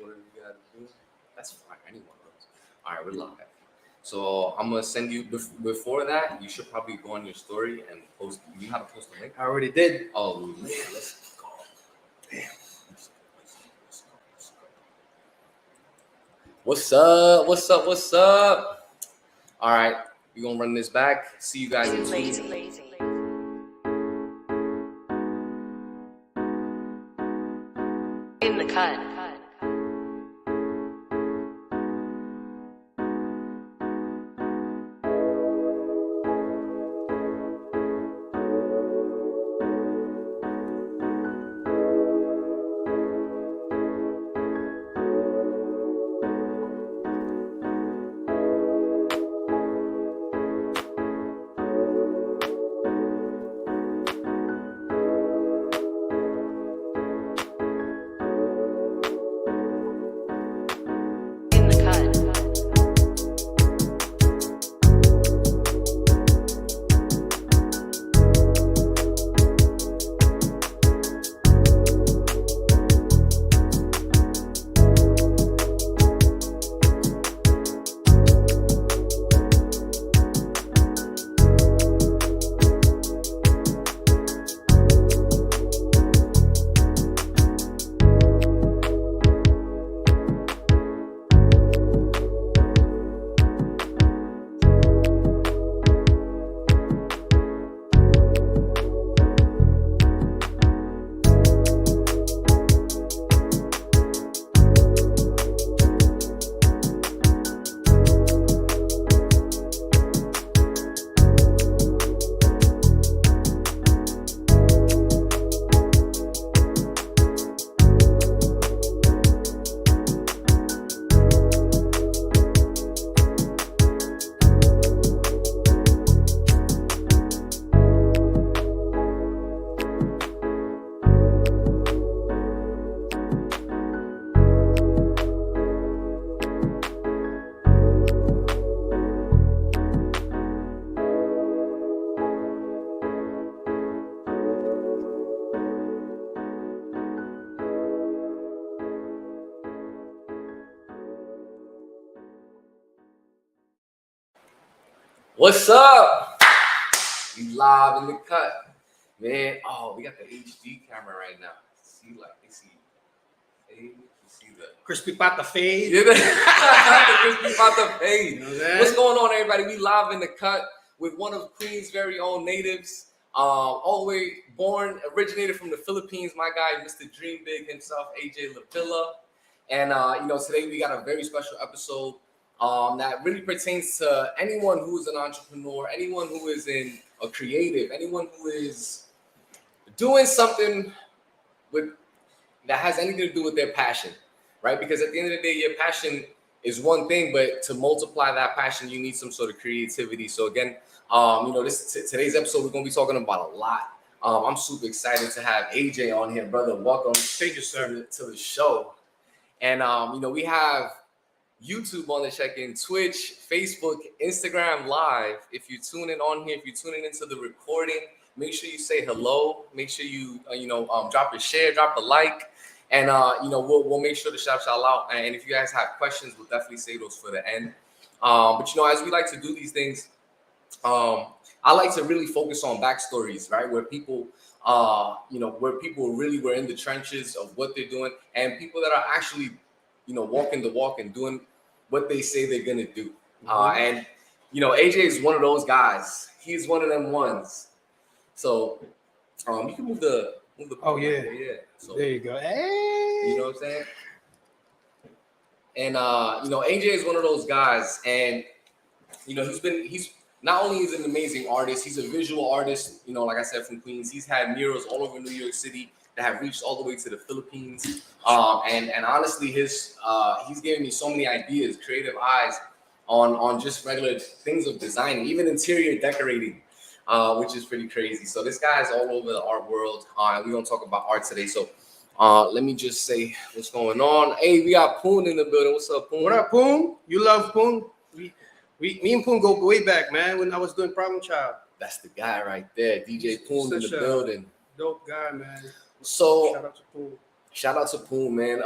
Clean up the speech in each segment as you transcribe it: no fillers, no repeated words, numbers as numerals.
whatever you gotta do. That's fine. I need one of those. All right, we're live. So I'm gonna send you. Before that, you should probably go on your story and post. You know how to post a link? I already did. Oh man, let's go. Damn. Let's go. What's up? What's up? What's up? All right, we're gonna run this back. See you guys in 2 weeks. In the cut. What's up? We live in the cut, man. Oh, we got the HD camera right now. See, like they see, hey, you see the Crispy Pata fade. yeah, the crispy pata fade. You know that? What's going on, everybody? We live in the cut with one of Queens' very own natives. All the way originated from the Philippines. My guy, Mr. Dream Big himself, AJ LAVILLA. And today we got a very special episode. That really pertains to anyone who is an entrepreneur, anyone who is in a creative, anyone who is doing something that has anything to do with their passion, right? Because at the end of the day, your passion is one thing, but to multiply that passion, you need some sort of creativity. So again, today's episode, we're gonna be talking about a lot. I'm super excited to have AJ on here, brother. Welcome. Thank you, sir. To the show. And we have YouTube on the check-in, Twitch, Facebook, Instagram Live. If you're tuning on here, if you're tuning into the recording, make sure you say hello. Make sure you drop a share, drop a like, and we'll make sure to shout out. And if you guys have questions, we'll definitely save those for the end. But as we like to do these things, I like to really focus on backstories, right? Where people really were in the trenches of what they're doing, and people that are actually walking the walk and doing what they say they're gonna do. And AJ is one of those guys. He's one of them ones. So you can move the Oh yeah. Yeah. So there you go. Hey. you know what I'm saying? And AJ is one of those guys, and he's not only is an amazing artist, he's a visual artist, like I said, from Queens. He's had murals all over New York City that have reached all the way to the Philippines. And honestly, he's giving me so many ideas, creative eyes on just regular things of designing, even interior decorating, which is pretty crazy. So this guy is all over the art world. We're gonna talk about art today. So let me just say what's going on. Hey, we got Poon in the building. What's up, Poon? What up, Poon? You love Poon? Me and Poon go way back, man. When I was doing Problem Child. That's the guy right there, DJ Poon in the building. Dope guy, man. So shout out to Poon. Shout out to Poon, man.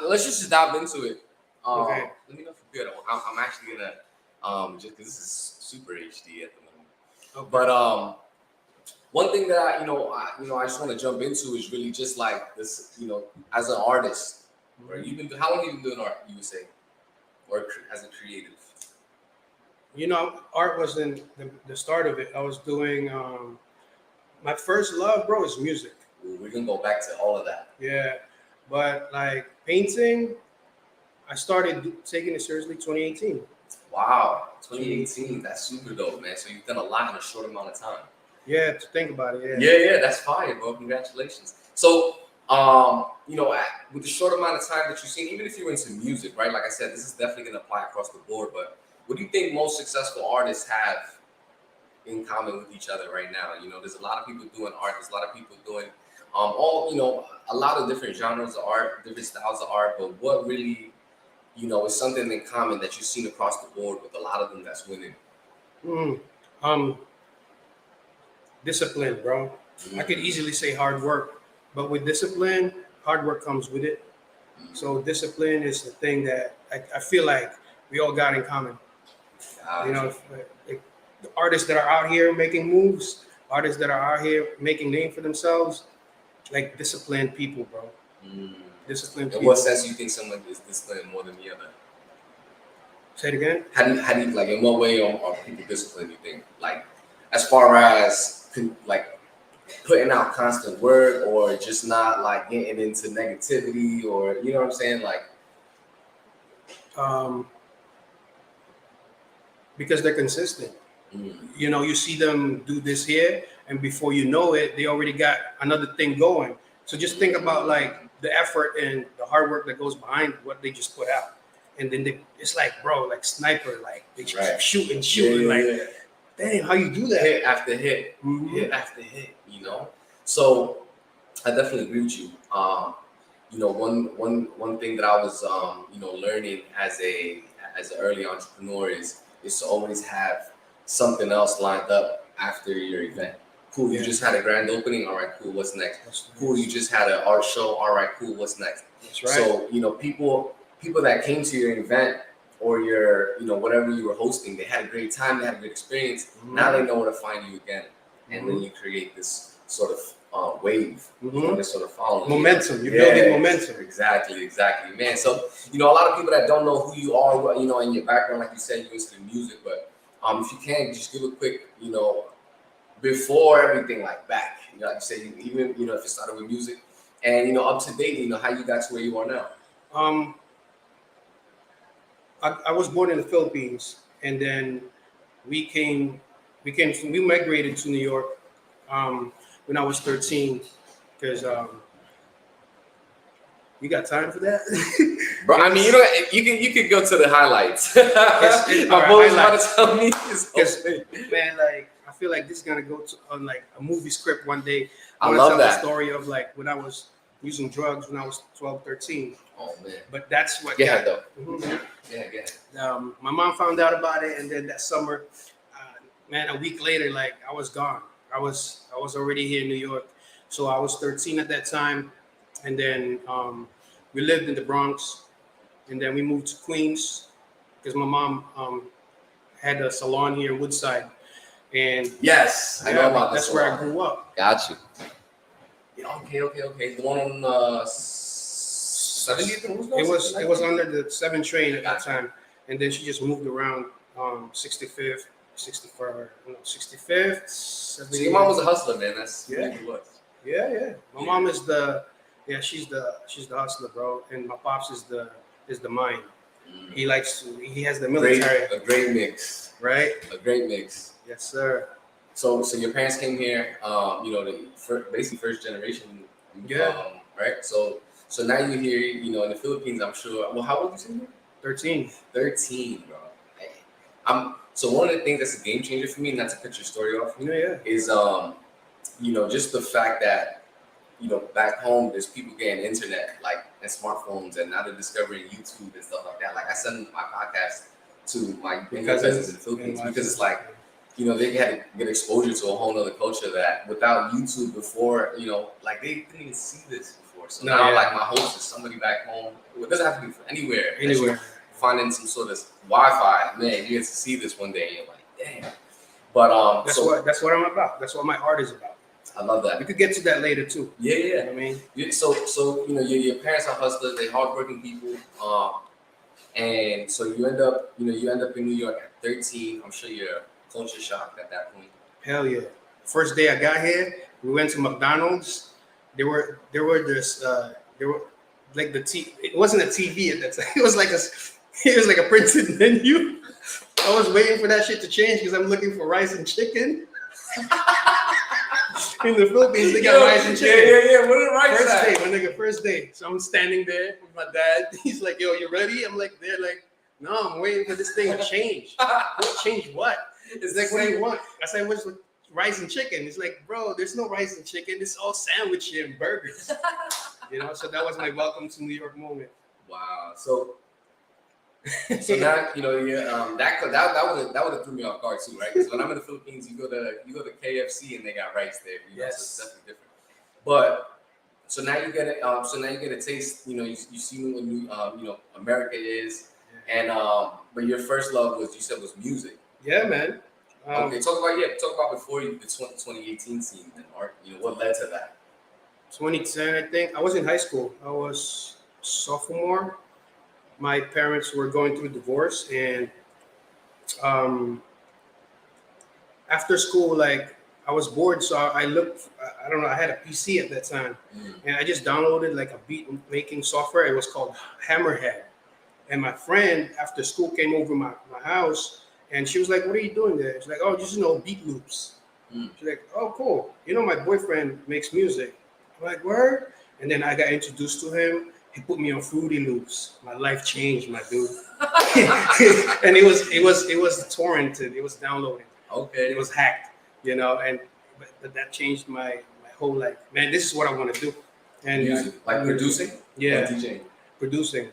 Let's just dive into it. Okay. Let me know if you're good. I'm actually gonna just because this is super HD at the moment. Okay. But one thing that I just want to jump into is really just like this, as an artist, right? How long have you been doing art? You would say, or as a creative? Art was in the start of it. I was doing my first love, bro, is music. Ooh, we're gonna go back to all of that. Yeah, but like painting, I started taking it seriously 2018. Wow, 2018. That's super dope, man. So you've done a lot in a short amount of time. Yeah, to think about it. Yeah, that's fire, bro. Congratulations. So, with the short amount of time that you've seen, even if you're into music, right? Like I said, this is definitely going to apply across the board. But what do you think most successful artists have in common with each other right now? There's a lot of people doing art. There's a lot of people doing a lot of different genres of art, different styles of art. But what really, is something in common that you've seen across the board with a lot of them that's winning? Discipline, bro. I could easily say hard work, but with discipline, hard work comes with it. So discipline is the thing that I feel like we all got in common. Like the artists that are out here making moves, artists that are out here making name for themselves, like disciplined people, bro. Disciplined In people. what sense do you think someone is disciplined more than the other? Say it again. How do you like? In what way are people disciplined? You think, like, as far as like putting out constant work, or just not like getting into negativity, or you know what I'm saying, like. Because they're consistent. You see them do this here, and before you know it, they already got another thing going. So just think about like the effort and the hard work that goes behind what they just put out, and then it's like, bro, like sniper, like they just shooting, Dang, how you do that? Hit after hit, hit after hit. So I definitely agree with you. One thing that I was learning as an early entrepreneur is to always have something else lined up after your event. Cool, you just had a grand opening. All right, cool. What's next? Cool, you just had an art show. All right, cool. What's next? That's right. So people that came to your event or your whatever you were hosting, they had a great time. They had a good experience. Now they know where to find you again, and then you create this sort of wave, this sort of following. Momentum. You're building momentum. Exactly, man. So a lot of people that don't know who you are, in your background, like you said, you're into the music, but if you can, just give a quick, before everything, like back, like you said, even if it started with music, and up to date, how you got to where you are now. I was born in the Philippines, and then we migrated to New York when I was 13, because you got time for that? Bro, I mean, you can go to the highlights. My boy's about to tell me this. Man, like, I feel like this is gonna go on like a movie script one day. I love tell that. The story of like when I was using drugs when I was 12, 13. Oh man. But that's what. Yeah, though. Yeah. My mom found out about it, and then that summer, man, a week later, like I was gone. I was already here in New York, so I was 13 at that time, and then we lived in the Bronx, and then we moved to Queens because my mom had a salon here in Woodside, and yes, I know about that's where I grew up. Got you. Yeah, okay. The one on 70th and Roosevelt? It was under the 7 train at that time, and then she just moved around 65th, 65th, 65th. So your mom was a hustler, man. That's what she was. Yeah. My mom is she's the hustler, bro, and my pops is the mind. He has the military. A great mix, right? A great mix. Yes, sir. So your parents came here, basically first generation. Right. So now you're here, in the Philippines. I'm sure. Well, how old did you say? 13. 13, bro. Hey. So one of the things that's a game changer for me, not to cut your story off, is just the fact that back home there's people getting internet and smartphones, and now they're discovering YouTube and stuff like that. Like I send my podcast to my cousins in the Philippines because it's like they had to get exposure to a whole other culture that without YouTube before, they didn't even see this before. So now, like, my host is somebody back home. It doesn't have to be from anywhere. Anywhere. Finding some sort of Wi-Fi, man, you get to see this one day, and you're like, damn. But that's what I'm about. That's what my art is about. I love that. We could get to that later too. Yeah. You know what I mean, so you know, your parents are hustlers. They hardworking people. And so you end up in New York at 13. I'm sure you're culture shocked at that point. hell yeah. First day I got here, we went to McDonald's. There were like it wasn't a TV at that time. It was like a printed menu. I was waiting for that shit to change because I'm looking for rice and chicken. In the Philippines, they got rice and chicken. Yeah. What did rice First day, my nigga, first day. So I'm standing there with my dad. He's like, yo, you ready? I'm like, they're like, no, I'm waiting for this thing to change. Change what? It's like, what do you want? I said, what's with rice and chicken? It's like, bro, there's no rice and chicken. It's all sandwich and burgers. You know, so that was my welcome to New York moment. Wow. So now, you know, that would have threw me off guard too, right? Because when I'm in the Philippines, you go to KFC and they got rice there. You know, so it's definitely different. But so now you get it. So now you get a taste. You know, you see what new America is, and but your first love was music. Yeah, man. Okay, talk about before the 2018 scene and art. You know, what led to that? 2010, I think. I was in high school. I was sophomore. My parents were going through divorce, and after school, like, I was bored, so I looked. I don't know. I had a PC at that time, and I just downloaded like a beat making software. It was called Hammerhead. And my friend after school came over my house, and she was like, "What are you doing there?" She's like, "Oh, just beat loops." She's like, "Oh, cool. You know, my boyfriend makes music." I'm like, "Word?" And then I got introduced to him. He put me on Fruity Loops. My life changed, my dude. And it was torrented. It was downloaded. Okay. It was hacked, you know, but that changed my whole life. Man, this is what I want to do. And music, like producing? Yeah. Or DJing? Producing.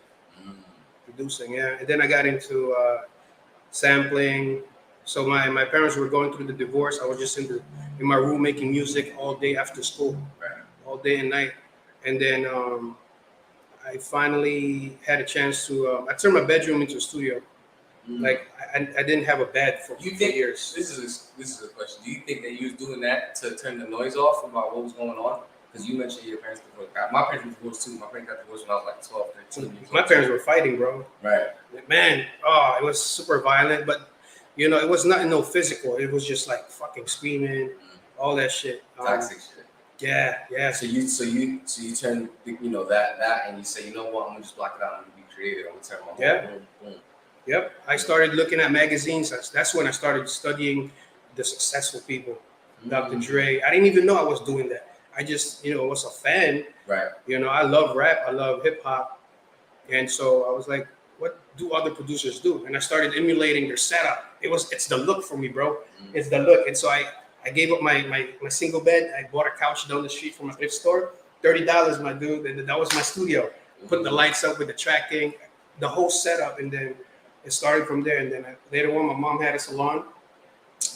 Producing, yeah. And then I got into sampling. So my parents were going through the divorce. I was just in my room making music all day after school. Right. All day and night. And then I finally had a chance to. I turned my bedroom into a studio. Like I didn't have a bed for years. This is a question. Do you think that you was doing that to turn the noise off about what was going on? Because you mentioned your parents divorced. My parents were divorced too. My parents got divorced when I was like 12, 13 years old. My parents were fighting, bro. Right. Man, it was super violent, but you know, it was nothing physical. It was just like fucking screaming, all that shit. Toxic shit. Yeah. So you turn that and you say, you know what, I'm gonna just block it out. I'm gonna be creative. I'm gonna turn my boom. Yep. I started looking at magazines. That's when I started studying the successful people. Dr. Dre. I didn't even know I was doing that. I just, was a fan. Right. You know, I love rap. I love hip hop. And so I was like, what do other producers do? And I started emulating their setup. It's the look for me, bro. It's the look. And so I gave up my single bed. I bought a couch down the street from a thrift store. $30, my dude. And that was my studio. Put the lights up with the tracking, the whole setup. And then it started from there. And then later on, my mom had a salon.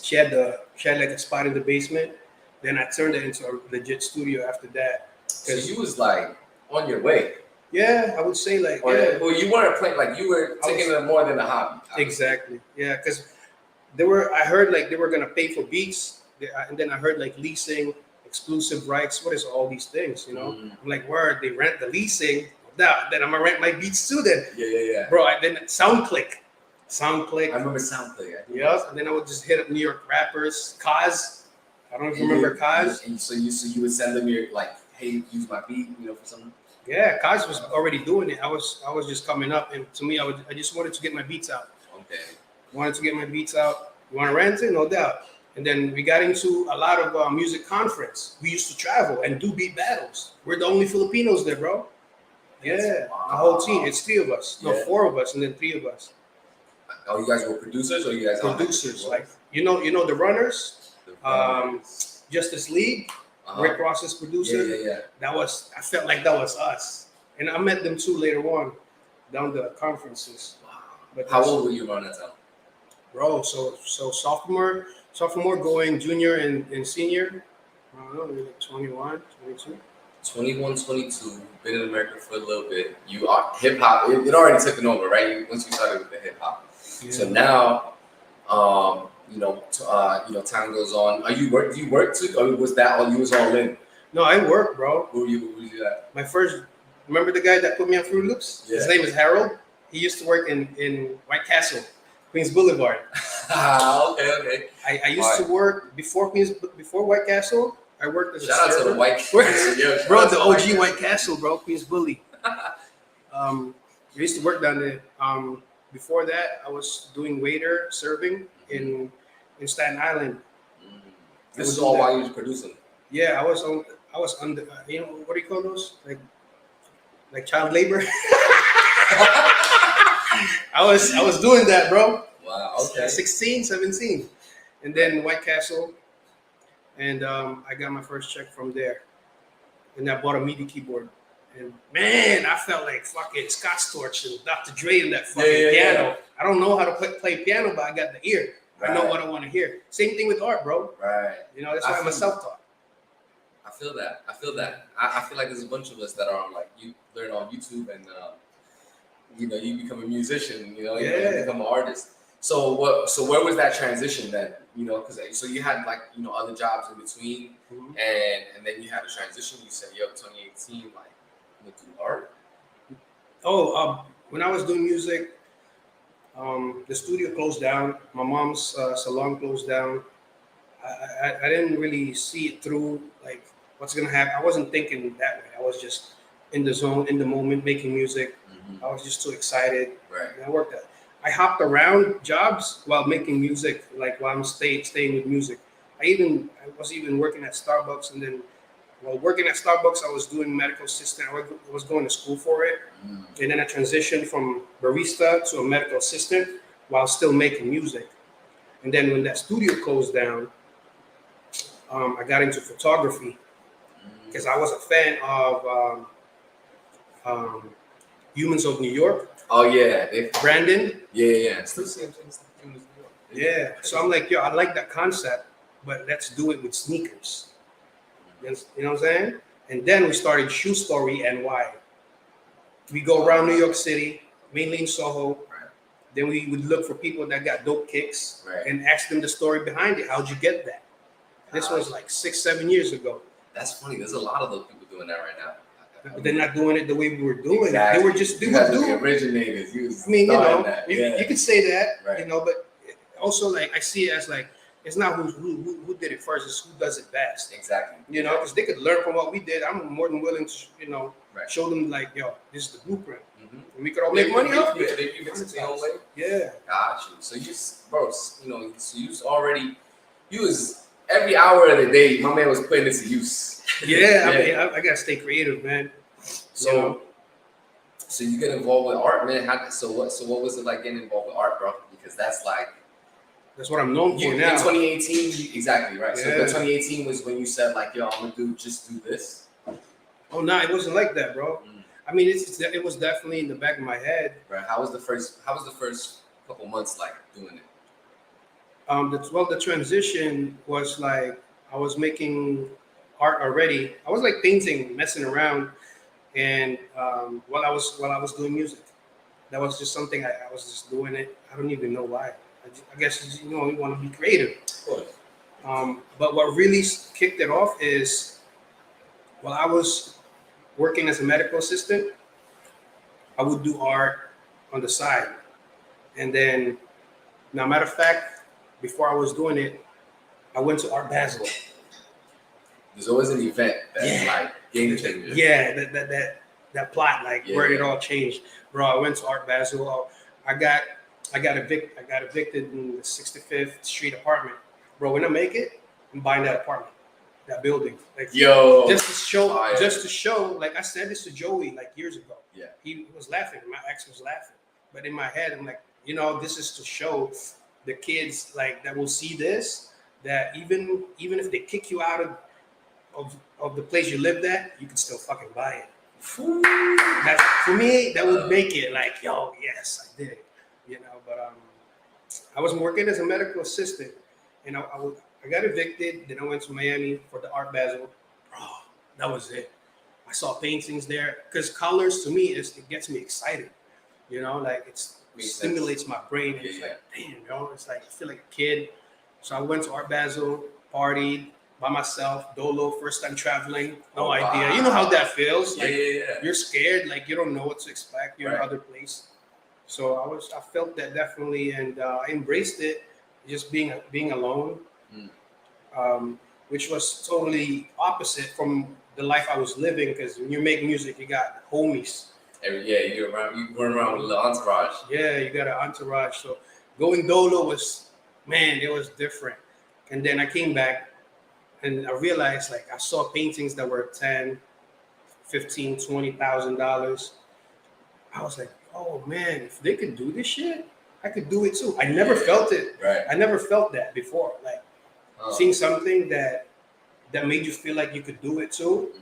She had like a spot in the basement. Then I turned it into a legit studio after that. So you was like on your way. Yeah, I would say like. Well, you weren't playing, like you were taking it more than a hobby. Exactly. Yeah, because I heard like they were gonna pay for beats, and then I heard like leasing, exclusive rights. What is all these things? You know, I'm like, word, they rent the leasing. Then I'm gonna rent my beats too. Then. Yeah. Bro, then SoundClick. I remember SoundClick. Yeah, and then I would just hit up New York rappers, Kaz. I don't even remember Kaz. And so you would send them your like, hey, use my beat, for something. Yeah, Kaz was already doing it. I was just coming up, and to me, I just wanted to get my beats out. Okay. Wanted to get my beats out. You want to rent it? No doubt. And then we got into a lot of music conference. We used to travel and do beat battles. We're the only Filipinos there, bro. Yeah, the whole team. It's 3 of us. No, 4 of us, and then 3 of us. Oh, you guys were producers, or you guys producers? Like you know the runners, Justice League. Rick Ross's producer. Yeah. I felt like that was us. And I met them too later on down the conferences. Wow. But how old were you around that time? Bro, so sophomore going junior and senior. I don't know, maybe like 21, 22. 21, 22, been in America for a little bit. You are hip hop. It already took it over, right? Once you started with the hip hop. Yeah. So now, time goes on. Are you work? Do you work too, or was that all you was all in? No, I work, bro. Who were you at? My first, remember the guy that put me on Fruit Loops? Yeah. His name is Harold. He used to work in White Castle, Queens Boulevard. Okay. I used to work before White Castle. I worked as a Shout out to the White Castle, bro, the OG White Castle, bro, Queens Bully. I used to work down there. Before that, I was doing waiter serving in Staten Island. This is all while you was producing. Yeah, I was under. What do you call those? Like child labor. I was doing that, bro. Wow. Okay. 16, 17, and then White Castle, and I got my first check from there, and I bought a MIDI keyboard, and man, I felt like fucking Scott Storch and Dr. Dre in that fucking piano. Yeah. I don't know how to play piano, but I got the ear. Right. I know what I want to hear. Same thing with art, bro. Right. That's why I'm a self-taught. I feel that. I feel like there's a bunch of us that are on you learn on YouTube and you become a musician. You become an artist. So where was that transition then? Because so you had other jobs in between, and then you had a transition. You said, 2018, I'm gonna do art. When I was doing music, the studio closed down. My mom's salon closed down. I didn't really see it through, like what's gonna happen. I wasn't thinking that way. I was just in the zone, in the moment, making music. I was just too excited. Right. And I hopped around jobs while making music, like while I'm staying with music. I was even working at Starbucks, and then while working at Starbucks, I was doing medical assistant. I was going to school for it, and then I transitioned from barista to a medical assistant while still making music. And then when that studio closed down, I got into photography because I was a fan of Humans of New York. Oh yeah, Brandon. Yeah. Still same things. Yeah. So I'm like, I like that concept, but let's do it with sneakers. You know what I'm saying? And then we started Shoe Story NY. We go around New York City, mainly in Soho. Right. Then we would look for people that got dope kicks and ask them the story behind it. How'd you get that? This was like 6-7 years ago. That's funny. There's a lot of those people doing that right now. But they're not doing it the way we were doing exactly. it. They were just doing it. The originators. You could say that, but also like I see it as like it's not who did it first, it's who does it best. Exactly. Because they could learn from what we did. I'm more than willing to show them like, this is the blueprint. And we could all make money off of it. You mix it your own way. Yeah. Got you. So you was every hour of the day, my man was putting it to use. Yeah, I gotta stay creative, man. So you get involved with art, man. So what was it like getting involved with art, bro? Because that's what I'm known for now. In 2018, exactly right. Yeah. So 2018 was when you said like, I'm gonna do this. Oh no, it wasn't like that, bro. I mean, it was definitely in the back of my head. Right. How was the first couple months like doing it? The transition was like I was making art already. I was like painting, messing around, and while I was doing music, that was just something I was just doing it. I don't even know why. I guess you want to be creative. Of course. But what really kicked it off is while I was working as a medical assistant, I would do art on the side, and then, now matter of fact, before I was doing it, I went to Art Basel. There's always an event that's like game changer. Yeah, that plot, where it all changed, bro. I went to Art Basel. I got evicted in the 65th Street apartment, bro. When I make it, I'm buying that apartment, that building. Just to show. Like I said this to Joey like years ago. Yeah, he was laughing. My ex was laughing, but in my head, I'm like, this is to show the kids that will see this, that even if they kick you out of the place you lived at, you can still fucking buy it. That for me, that would make it like, yes, I did it. But I was working as a medical assistant, and I got evicted. Then I went to Miami for the Art Basel. Bro, that was it. I saw paintings there because colors to me it gets me excited. You know, like it stimulates my brain. And it's like, damn, you know, it's like I feel like a kid. So I went to Art Basel, partied by myself, dolo, first time traveling, no idea. You know how that feels. Like you're scared, like you don't know what to expect. You're in another place. So I felt that definitely, and I embraced it, just being alone, which was totally opposite from the life I was living. Because when you make music, you got homies. You run around with a little entourage. Yeah, you got an entourage. So going dolo was, man, it was different. And then I came back and I realized, like, I saw paintings that were $10, $15, $20,000. I was like, oh man, if they could do this shit, I could do it too. I never felt it. Right. I never felt that before. Like seeing something that made you feel like you could do it too.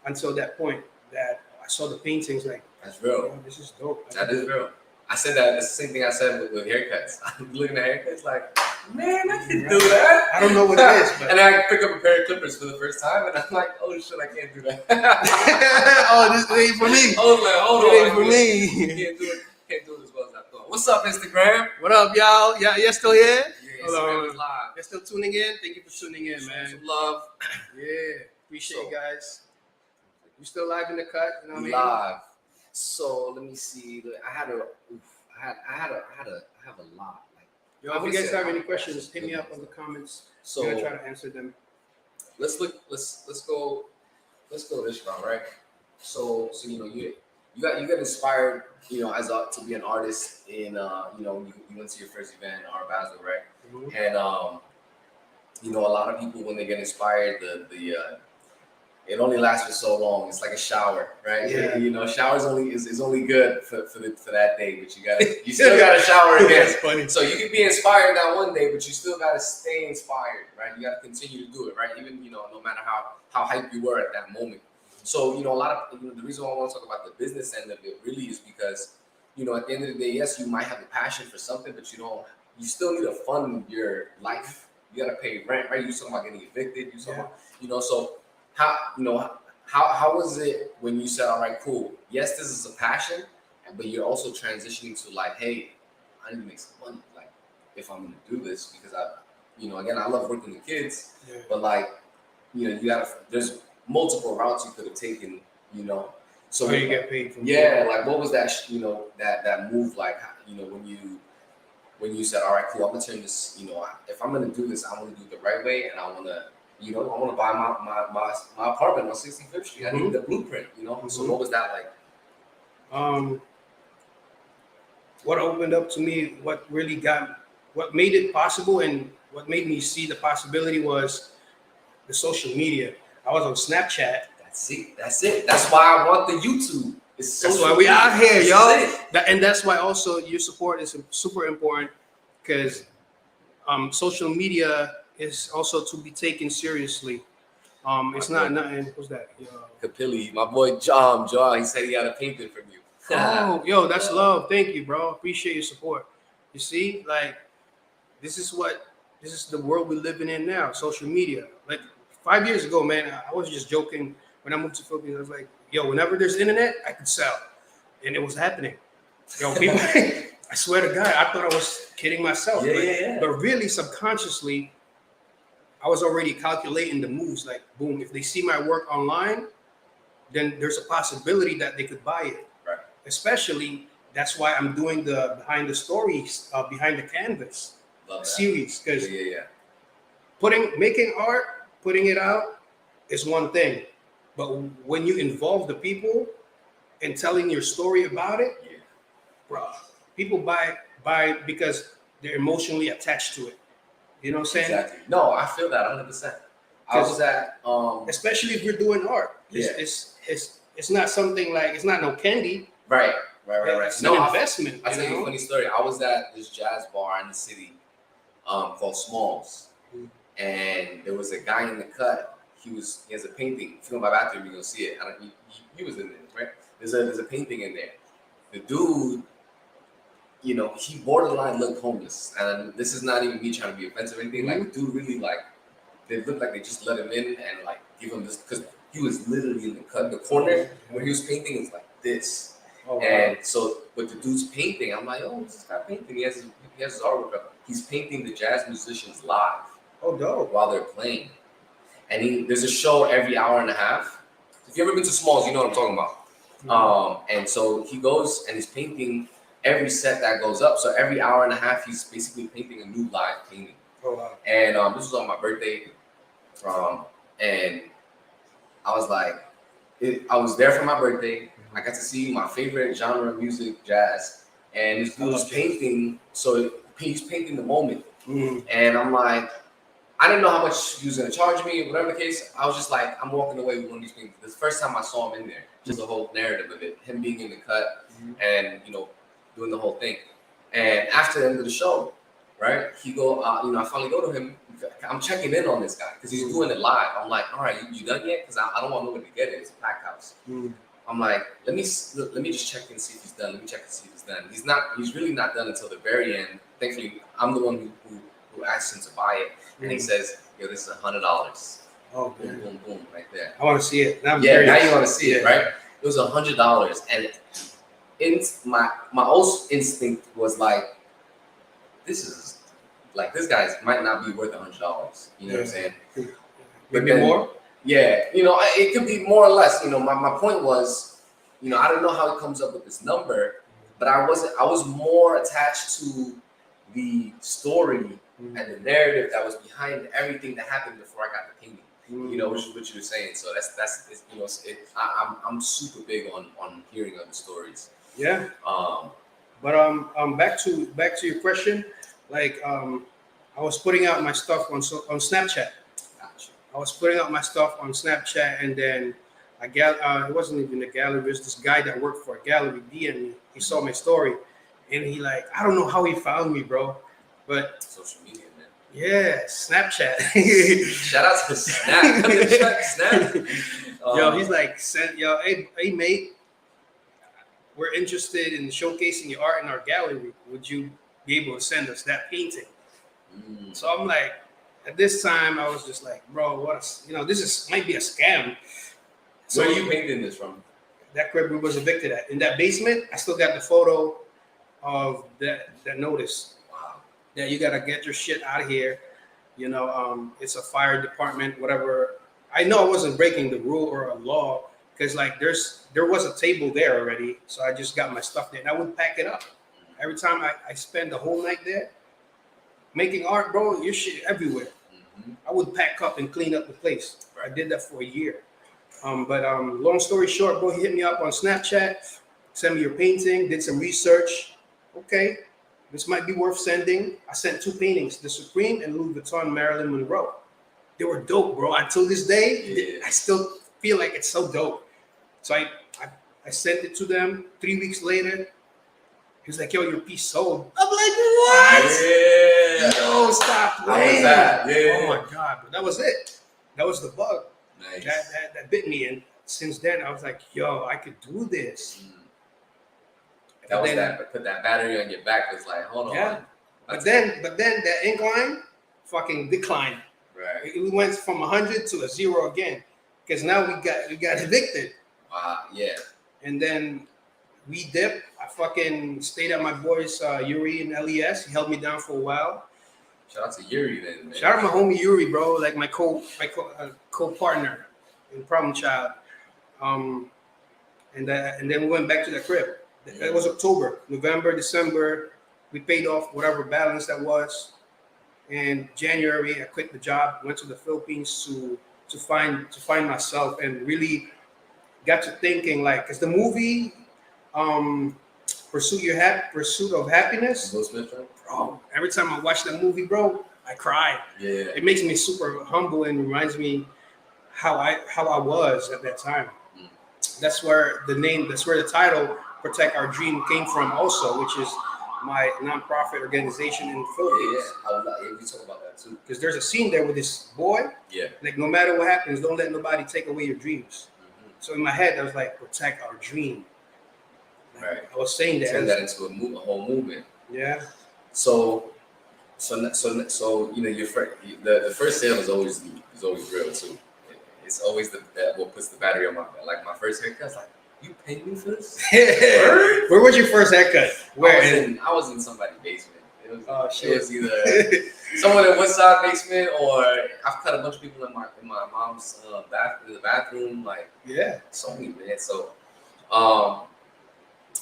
Until that point that I saw the paintings, like, that's real. Oh, this is dope. That is real. I said that. It's the same thing I said with haircuts. I'm looking at haircuts like, man, I can do that. I don't know what it is, but and I pick up a pair of clippers for the first time, and I'm like, oh shit, I can't do that. Oh, this ain't for me. I was like, hold on, it ain't for me. Can't do it. Can't do it as well as I thought. What's up, Instagram? What up, y'all? Y'all still here? Yeah, Instagram is live. You're still tuning in? Thank you for tuning in, man. Some love. Yeah, appreciate you guys. You still live in the cut? You know what I mean? Live. So let me see. I have a lot. Like, yo, if you guys have any questions, hit me up in the comments. So I'm gonna try to answer them. Let's go this route, right? So you know you got inspired, you know, to be an artist in you know, you went to your first event in Art Basel, right? And you know, a lot of people when they get inspired, it only lasts for so long. It's like a shower, right? Yeah. You know, showers is only good for that day, but you still gotta shower again. That's funny. So you can be inspired that one day, but you still gotta stay inspired, right? You gotta continue to do it, right? Even, you know, no matter how hyped you were at that moment. So, you know, the reason why I want to talk about the business end of it really is because, you know, at the end of the day, yes, you might have a passion for something, but you still need to fund your life. You gotta pay rent, right? You talking about getting evicted, you know, so how was it when you said, all right, cool, yes, this is a passion, but you're also transitioning to like, hey, I need to make some money, like, if I'm gonna do this, because I love working with kids, but like, you know, there's multiple routes you could have taken, you know. So you get paid from like what was that, you know, that move like, you know, when you said, all right, cool, I'm gonna turn this, you know, if I'm gonna do this, I want to do it the right way, and I want to buy my apartment on 65th Street. I need the blueprint, you know. So what was that like? What opened up to me, what made it possible, and what made me see the possibility was the social media. I was on Snapchat. That's it. That's why I want the YouTube. That's why we out here, y'all. And that's why also your support is super important, because social media is also to be taken seriously. It's not nothing. Who's that? Capilli, my boy John. He said he got a painting from you. Oh, yo, that's love. Thank you, bro. Appreciate your support. You see, like, this is the world we're living in now. Social media. Like 5 years ago, man, I was just joking when I moved to Philippines. I was like, yo, whenever there's internet, I could sell, and it was happening. Yo, people, I swear to God, I thought I was kidding myself. But really, subconsciously, I was already calculating the moves. Like, boom, if they see my work online, then there's a possibility that they could buy it. Right. Especially, that's why I'm doing the behind the stories, behind the canvas series. Because making art, putting it out is one thing. But when you involve the people and telling your story about it, bro, people buy because they're emotionally attached to it. You know what I'm saying? Exactly. No, I feel that 100%. I was at especially if you're doing art. It's not something like, it's not no candy. Right. It's no investment. I'll tell you a funny story. I was at this jazz bar in the city called Smalls, and there was a guy in the cut. He has a painting. If you go to my bathroom, you're gonna see it. He was in there, right? There's a painting in there. The dude, you know, he borderline looked homeless, and this is not even me trying to be offensive or anything. Like, the dude really, like, they looked like they just let him in and like give him this, because he was literally in the cut. The corner where he was painting is like this. Oh, wow. And so, but the dude's painting. I'm like, oh, what's this guy painting? He has his artwork up. He's painting the jazz musicians live. Oh, dope. While they're playing. And there's a show every hour and a half. If you've ever been to Smalls, you know what I'm talking about. And so he goes and he's painting every set that goes up. So every hour and a half, he's basically painting a new live painting. Oh, wow. And this was on my birthday. And I was like, I was there for my birthday. I got to see my favorite genre of music, jazz. And this dude was painting. So he's painting the moment. And I'm like, I didn't know how much he was gonna charge me, whatever the case. I was just like, I'm walking away with one of these things. The first time I saw him in there, just the whole narrative of it, him being in the cut and doing the whole thing. And after the end of the show, right, he go, I finally go to him. I'm checking in on this guy because he's doing it live. I'm like, all right, you done yet? Because I don't want nobody to get it. It's a packed house. I'm like, let me just check and see if he's done. Let me check and see if he's done. He's really not done until the very end. Thankfully, I'm the one who asked him to buy it. And he says, yo, this is $100. Oh, boom, boom, boom, right there. I want to see it. Now you want to see it, right? It was $100. And my old instinct was like, this guy might not be worth $100. You know what I'm saying? Maybe more? Yeah, it could be more or less. My point was, I don't know how he comes up with this number, but I was more attached to the story and the narrative that was behind everything that happened before I got the painting. Which is what you were saying. So I'm super big on hearing other stories. Yeah. But back to your question, like I was putting out my stuff on Snapchat. I was putting out my stuff on Snapchat, and then it wasn't even a gallery. It was this guy that worked for a gallery DM'd me. He saw my story, and he I don't know how he found me, bro, but social media, man. Yeah, Snapchat. Shout out to Snap. Snap. Yo, he's like, hey mate, we're interested in showcasing your art in our gallery. Would you be able to send us that painting? So I'm like, at this time, I was just like, bro, this might be a scam. So where are you painting this from? That crib we was evicted at. In that basement, I still got the photo of that notice. Wow. That you gotta get your shit out of here. It's a fire department, whatever. I know I wasn't breaking the rule or a law because there was a table there already. So I just got my stuff there and I would pack it up. Every time I spend the whole night there making art, bro, your shit everywhere. I would pack up and clean up the place. I did that for a year. But long story short, bro, he hit me up on Snapchat, sent me your painting, did some research. Okay, this might be worth sending. I sent 2 paintings, the Supreme and Louis Vuitton Marilyn Monroe. They were dope, bro. Until this day, I still feel like it's so dope. So I sent it to them. 3 weeks later, he was like, yo, your piece sold. I'm like, what? Yeah. Yo, stop playing. How was that? Yeah. Oh my God. But that was it. That was the bug. Nice. That bit me. And since then, I was like, yo, I could do this. Put that battery on your back. It's like, hold on. Yeah. But then that incline fucking declined. Right. We went from 100 to a 0 again. Because now we got evicted. Wow. Yeah. And then we dipped. I fucking stayed at my boys Yuri and LES. He held me down for a while. Shout out to Yuri then, man. Shout out my homie Yuri, bro. Like my co-partner in Problem Child. And then we went back to the crib. It was October, November, December. We paid off whatever balance that was. And January, I quit the job, went to the Philippines to find myself, and really got to thinking, because the movie Pursuit of Happiness, Will Smith, right? bro, every time I watch that movie, bro, I cry. Yeah. It makes me super humble and reminds me how I was at that time. That's where the title Protect Our Dream came from also, which is my nonprofit organization in the Philippines. Yeah, we talk about that too. Because there's a scene there with this boy. Yeah. Like, no matter what happens, don't let nobody take away your dreams. So in my head, I was like, protect our dream. Right. I was saying that. Turn that into a whole movement. Yeah. So the first sale is always real too. it's always what puts the battery on my like my first haircut. It's like, you pay me for this? Where was your first haircut? Where? I was in somebody's basement. It was, oh shit! It was either someone in West Side basement, or I've cut a bunch of people in my mom's in the bathroom. Like, yeah, so many, man.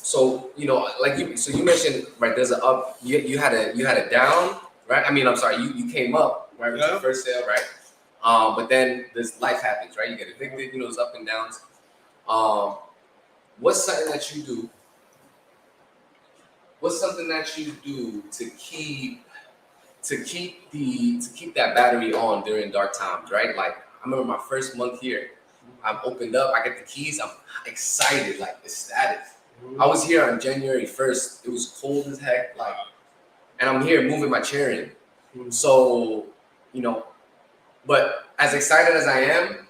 So you know, like you mentioned, right? There's an up. You had a down, right? I mean, I'm sorry. You came up right with your first sale, right? But then this life happens, right? You get evicted. You know, there's up and downs. What's something that you do? What's something that you do to keep that battery on during dark times, right? Like, I remember my first month here. I'm opened up. I get the keys. I'm excited, like ecstatic. I was here on January 1st. It was cold as heck, like, and I'm here moving my chair in. So, you know, but as excited as I am,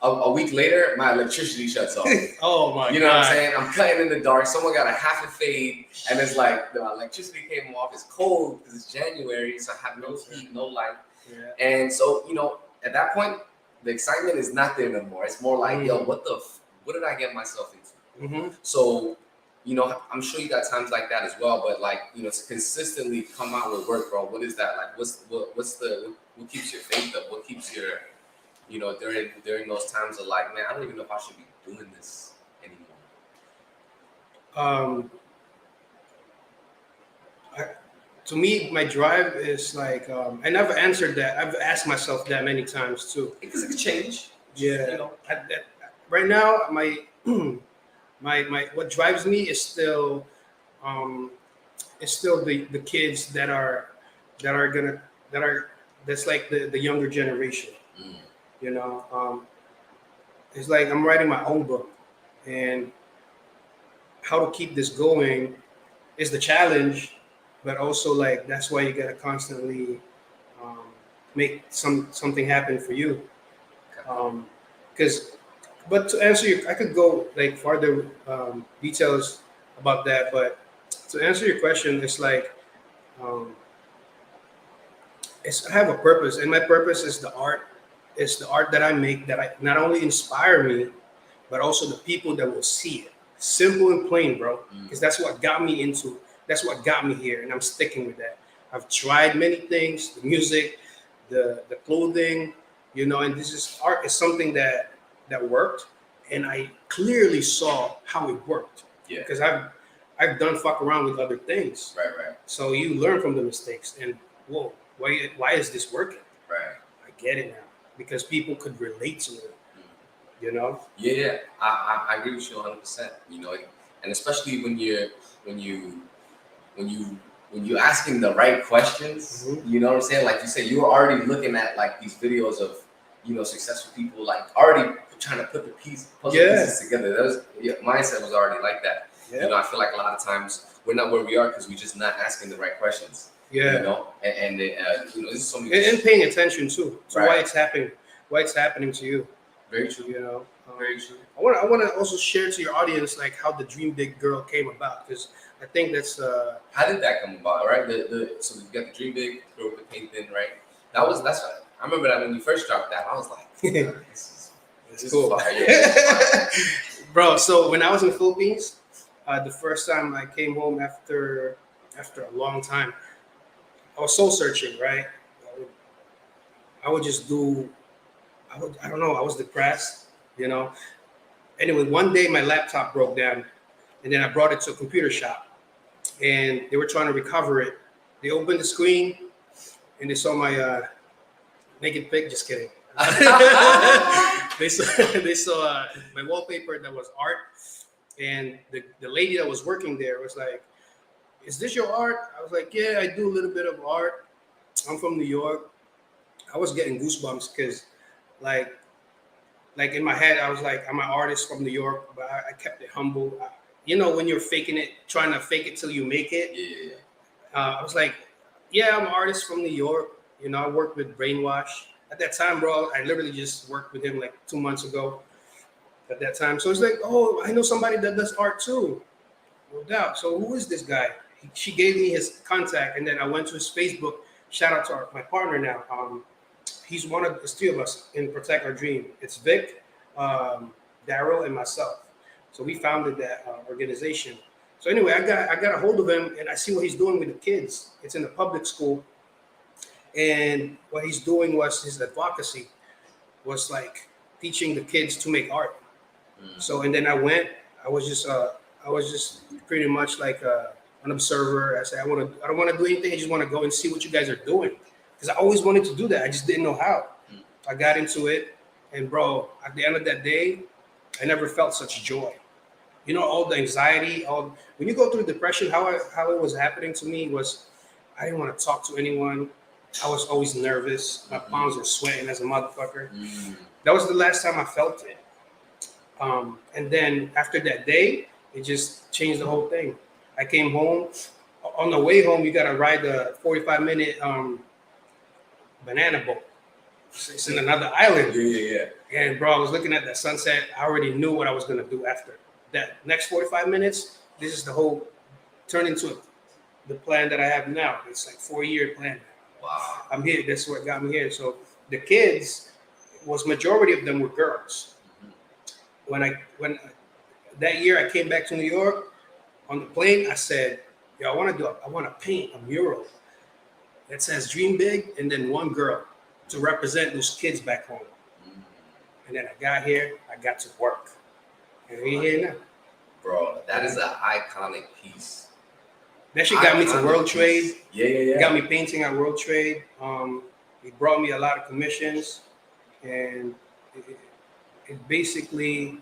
a week later, my electricity shuts off. Oh my God. You know what I'm saying? I'm cutting in the dark. Someone got a half a fade, and it's like the electricity came off. It's cold because it's January, so I have no heat, no light. Yeah. And so, you know, at that point, the excitement is not there no more. It's more like, yo, what did I get myself into? So, you know, I'm sure you got times like that as well. But like, you know, to consistently come out with work, bro. What is that like? What keeps your faith up? What keeps your, you know, during those times of like, man, I don't even know if I should be doing this anymore. To me, my drive is like, I never answered that. I've asked myself that many times too. Because it could change. Yeah. You know, right now, my what drives me is still the kids that's like the younger generation. You know, it's like I'm writing my own book, and how to keep this going is the challenge, but also like that's why you gotta constantly make something happen for you. But to answer I could go like farther details about that. But to answer your question, it's like I have a purpose, and my purpose is the art. It's the art that I make that I not only inspire me, but also the people that will see it. Simple and plain, bro. Because that's what got me into. That's what got me here, and I'm sticking with that. I've tried many things: the music, the clothing, you know. And this is art is something that worked, and I clearly saw how it worked. Yeah. Because I've done fuck around with other things. Right. So you learn from the mistakes, and whoa, why is this working? Right. I get it now because people could relate to it. You know? Yeah, I agree with you 100%. You know, and especially when you asking the right questions. You know what I'm saying? Like you said, you were already looking at like these videos of, you know, successful people, like already trying to put the puzzle pieces together. That was mindset was already like that. Yeah. You know, I feel like a lot of times we're not where we are because we're just not asking the right questions. Yeah. You know, and you know, there's so many and paying attention too to why it's happening to you. Very true. You know, very true. I want to also share to your audience like how the Dream Big Girl came about, because I think that's how did that come about, right? So you got the Dream Big Girl with the paint thin, right? That's what I remember that when you first dropped that. I was like, this is cool. Bro, so when I was in the Philippines, the first time I came home after a long time, I was soul searching, right? I would just do. I don't know. I was depressed, you know. Anyway, one day my laptop broke down, and then I brought it to a computer shop, and they were trying to recover it. They opened the screen, and they saw my naked pic. Just kidding. They saw my wallpaper that was art, and the lady that was working there was like, "Is this your art?" I was like, "Yeah, I do a little bit of art. I'm from New York." I was getting goosebumps because, like in my head, I was like, "I'm an artist from New York," but I kept it humble. You know, when you're faking it, trying to fake it till you make it. Yeah. I was like, "Yeah, I'm an artist from New York. You know, I worked with Brainwash at that time, bro. I literally just worked with him like 2 months ago. At that time, so it's like, oh, I know somebody that does art too, no doubt. So who is this guy? She gave me his contact, and then I went to his Facebook. Shout out to my partner now. he's one of there's 3 of us in Protect Our Dream. It's Vic, Daryl, and myself. So we founded that organization. So anyway, I got a hold of him, and I see what he's doing with the kids. It's in a public school, and what he's doing was his advocacy was like teaching the kids to make art. So and then I was just pretty much like an observer. I said I don't want to do anything. I just want to go and see what you guys are doing because I always wanted to do that. I just didn't know how. I got into it, and bro, at the end of that day, I never felt such joy. You know, all the anxiety, all when you go through depression, how it was happening to me was I didn't want to talk to anyone. I was always nervous. My palms were sweating as a motherfucker. That was the last time I felt it. And then after that day, it just changed the whole thing. I came home. On the way home, you got to ride the 45-minute banana boat. It's in another island. Yeah. And bro, I was looking at that sunset. I already knew what I was going to do after. That next 45 minutes, this is the whole turn into the plan that I have now. It's like 4-year plan. Wow. I'm here. That's what got me here. So the kids, majority of them were girls. When that year I came back to New York on the plane, I said, "Yo, I want to paint a mural that says Dream Big and then one girl to represent those kids back home." And then I got here, I got to work. And we're here now. Bro, that is an iconic piece. That shit got me to World Piece. Trade. Yeah. Got me painting at World Trade. It brought me a lot of commissions, and it basically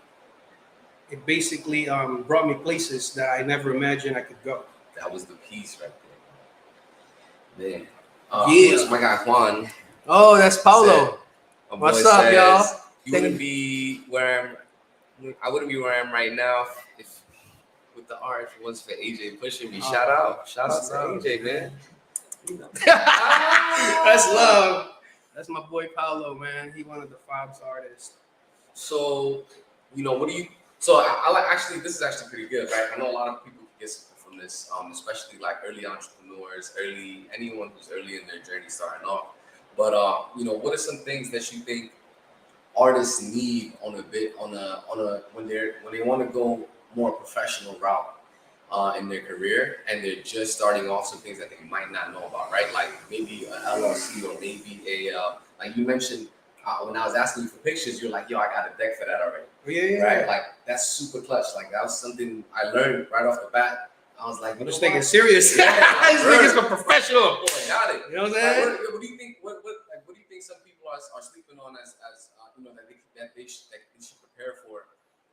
brought me places that I never imagined I could go. That was the piece right there. Man. Yeah. That's my guy Juan. Oh, that's Paulo. My boy What's up, says, y'all? You wouldn't be where I wouldn't be where I am right now if with the art if it wasn't for AJ pushing me. Shout out to AJ, man. You know. That's love. That's my boy Paulo, man. He one of the Forbes artists. So, what do you? So I like actually. This is actually pretty good, right? I know a lot of people get something from this, especially like early entrepreneurs, anyone who's early in their journey starting off. But what are some things that you think artists need on a when they want to go more professional route in their career and they're just starting off, some things that they might not know about, right? Like maybe an LLC or maybe like you mentioned when I was asking you for pictures, you're like, yo, I got a deck for that already. Yeah. Right? Like that's super clutch. Like that was something I learned right off the bat. I was like, this nigga's serious. Yeah, This nigga's a professional. Boy, got it. You know what I'm saying? What do you think? What do you think some people are sleeping on as that they should prepare for?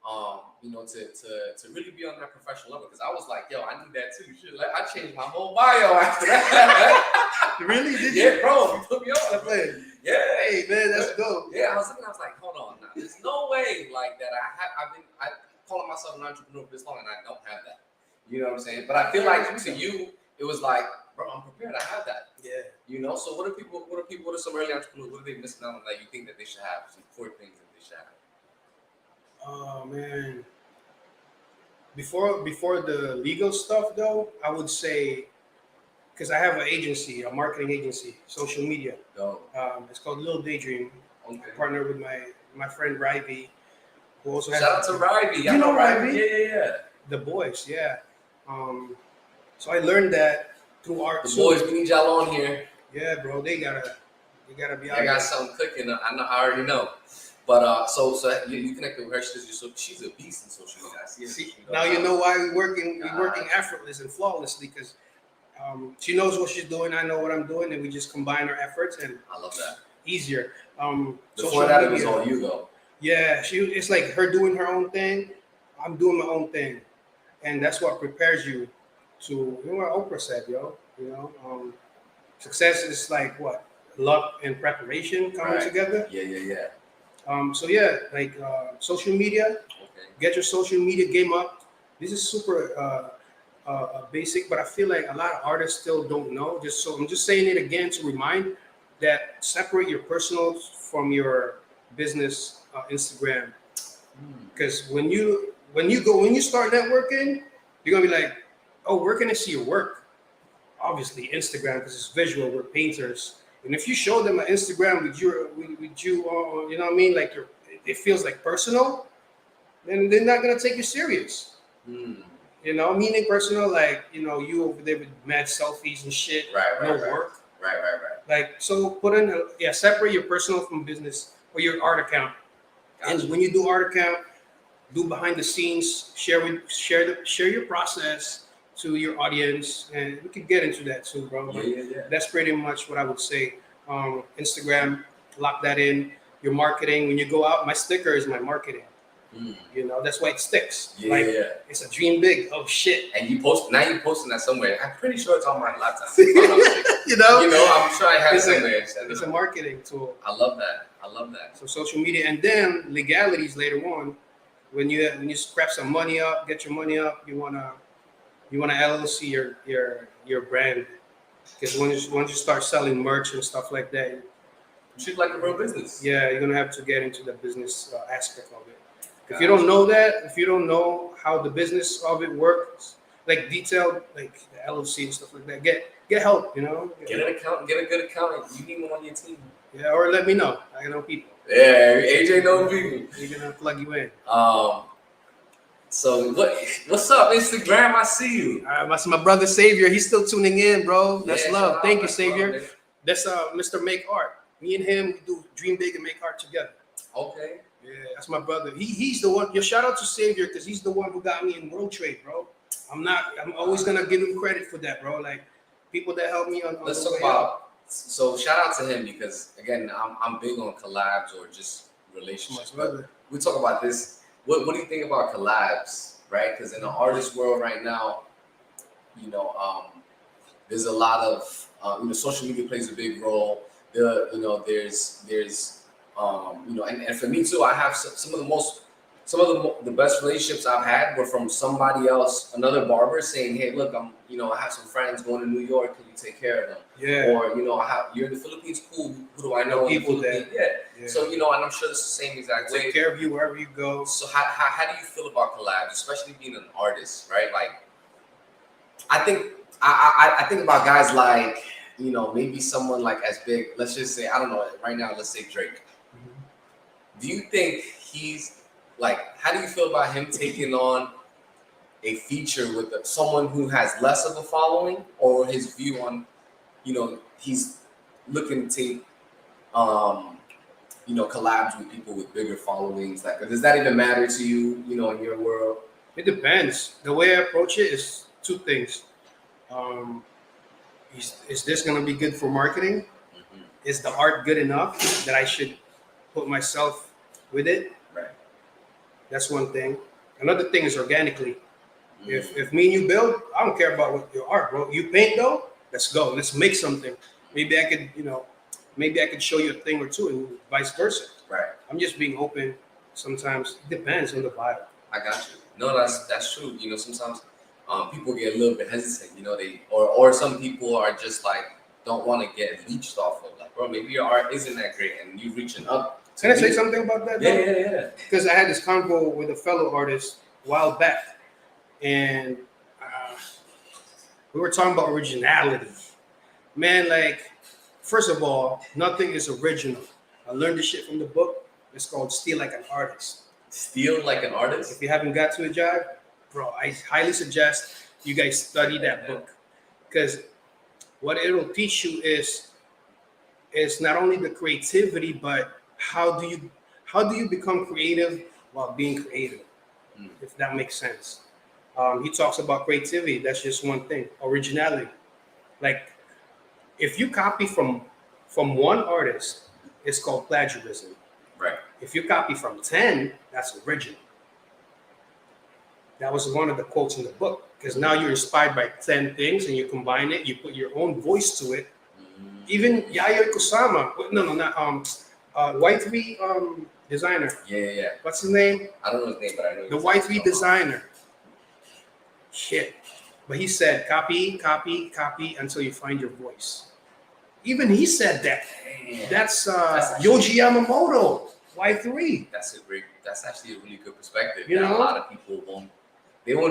To really be on that professional level. Because I was like, yo, I need that too. Shit, like, I changed my whole bio after that. Really? Did you? Yeah, bro. You put me on. Yeah. Hey, man, that's dope. Yeah, I was like, hold on now. There's no way like that. I calling myself an entrepreneur for this long and I don't have that. You know what I'm saying? But I feel like to you, it was like, bro, I'm prepared. I have that. Yeah. So what are some early entrepreneurs? What are they missing out on that you think that they should have? Some core things that they should have. Oh man. Before the legal stuff though, I would say, because I have an agency, a marketing agency, social media. It's called Little Daydream. Okay. I partner with my friend Ryvy, who also has. Shout out to Ryvy. You know Ryvy? Yeah. The boys, yeah. So I learned that through art. The boys, we need y'all on here. Yeah, bro, they gotta be out. I got something cooking. I already know. But so you connected with her. She's a beast in social media. I see now you know why we're working effortless and flawlessly because she knows what she's doing. I know what I'm doing, and we just combine our efforts and I love that. Easier. Before that, it was all you though. Yeah, it's like her doing her own thing. I'm doing my own thing, and that's what prepares you to. What Oprah said, yo. Success is like what luck and preparation coming together. Yeah. Social media. Okay. Get your social media game up. This is super basic, but I feel like a lot of artists still don't know. I'm just saying it again to remind that separate your personal from your business Instagram. Because when you start networking, you're gonna be like, oh, where can I see your work? Obviously Instagram, because it's visual. We're painters. And if you show them an Instagram with you, you know what I mean, like it feels like personal, then they're not gonna take you serious. Mm. You know, meaning personal, like you over there with mad selfies and shit, no work. Right. Like, so separate your personal from business or your art account. Gotcha. And when you do art account, do behind the scenes, share your process to your audience, and we could get into that too, bro. Yeah. That's pretty much what I would say. Instagram, lock that in. Your marketing, when you go out, my sticker is my marketing. You know, that's why it sticks. It's a dream big. Oh shit! And you're posting that somewhere. I'm pretty sure it's on my laptop. you know, I'm sure I have it somewhere. It's a marketing tool. I love that. So social media, and then legalities later on. When you scrap some money up, get your money up, you wanna LLC your brand, because once you start selling merch and stuff like that, treat it like a real business. Yeah, you're gonna have to get into the business aspect of it. If you don't know that, if you don't know how the business of it works, like detailed, like the LLC and stuff like that, get help. You know, get an accountant, get a good accountant. You need one on your team. Yeah, or let me know. I know people. Yeah, AJ know people. We're gonna plug you in. So what's up, Instagram? I see you. That's my brother Savior. He's still tuning in, bro. That's love. Thank you, Savior. Love, that's Mr. Make Art. Me and him, we do dream big and make art together. Okay. Yeah, that's my brother. He's the one. Your shout out to Savior, because he's the one who got me in world trade, bro. I'm always gonna give him credit for that, bro. Like people that help me on. Let's talk about. So shout out to him, because again, I'm big on collabs or just relationships. But we talk about this. What do you think about collabs, right? Because in the artist world right now, there's a lot of social media plays a big role. There's and for me too, I have some of the best relationships I've had were from somebody else, another barber saying, hey, look, I have some friends going to New York, can you take care of them? Yeah. Or, you're in the Philippines, cool, who do I know? People there. Yeah. So, and I'm sure it's the same exact way. Take care of you wherever you go. So how do you feel about collabs, especially being an artist, right? Like, I think about guys like, maybe someone like as big, let's just say, I don't know, right now, let's say Drake. Do you think he's like, how do you feel about him taking on a feature with someone who has less of a following, or his view on, he's looking to take, collabs with people with bigger followings? Like, does that even matter to you, in your world? It depends. The way I approach it is two things. Is this going to be good for marketing? Mm-hmm. Is the art good enough that I should put myself with it? Right. That's one thing. Another thing is organically. Mm-hmm. If me and you build, I don't care about what your art, bro. You paint though, let's go. Let's make something. Maybe I could show you a thing or two, and vice versa. Right. I'm just being open. Sometimes it depends on the vibe. I got you. No, that's true. Sometimes people get a little bit hesitant. Or some people are just like, don't want to get leached off of. Like, bro, maybe your art isn't that great, and you reaching up. Can I say something about that? Yeah. Because I had this convo with a fellow artist a while back, and we were talking about originality. Man, like, first of all, nothing is original. I learned this shit from the book. It's called Steal Like an Artist. Steal Like an Artist? If you haven't got to it, Jive, bro, I highly suggest you guys study that book, because what it'll teach you is not only the creativity, but how do you become creative while being creative, if that makes sense. He talks about creativity. That's just one thing. Originality. Like, if you copy from one artist, it's called plagiarism. Right. If you copy from 10, that's original. That was one of the quotes in the book, because now you're inspired by 10 things and you combine it, you put your own voice to it. Even Yayoi Kusama, Y3 designer. Yeah. What's his name? I don't know his name, but I know the Y3 designer. Shit. But he said, copy until you find your voice. Even he said that. Damn. That's Yoji Yamamoto, Y3. That's actually a really good perspective. A lot of people won't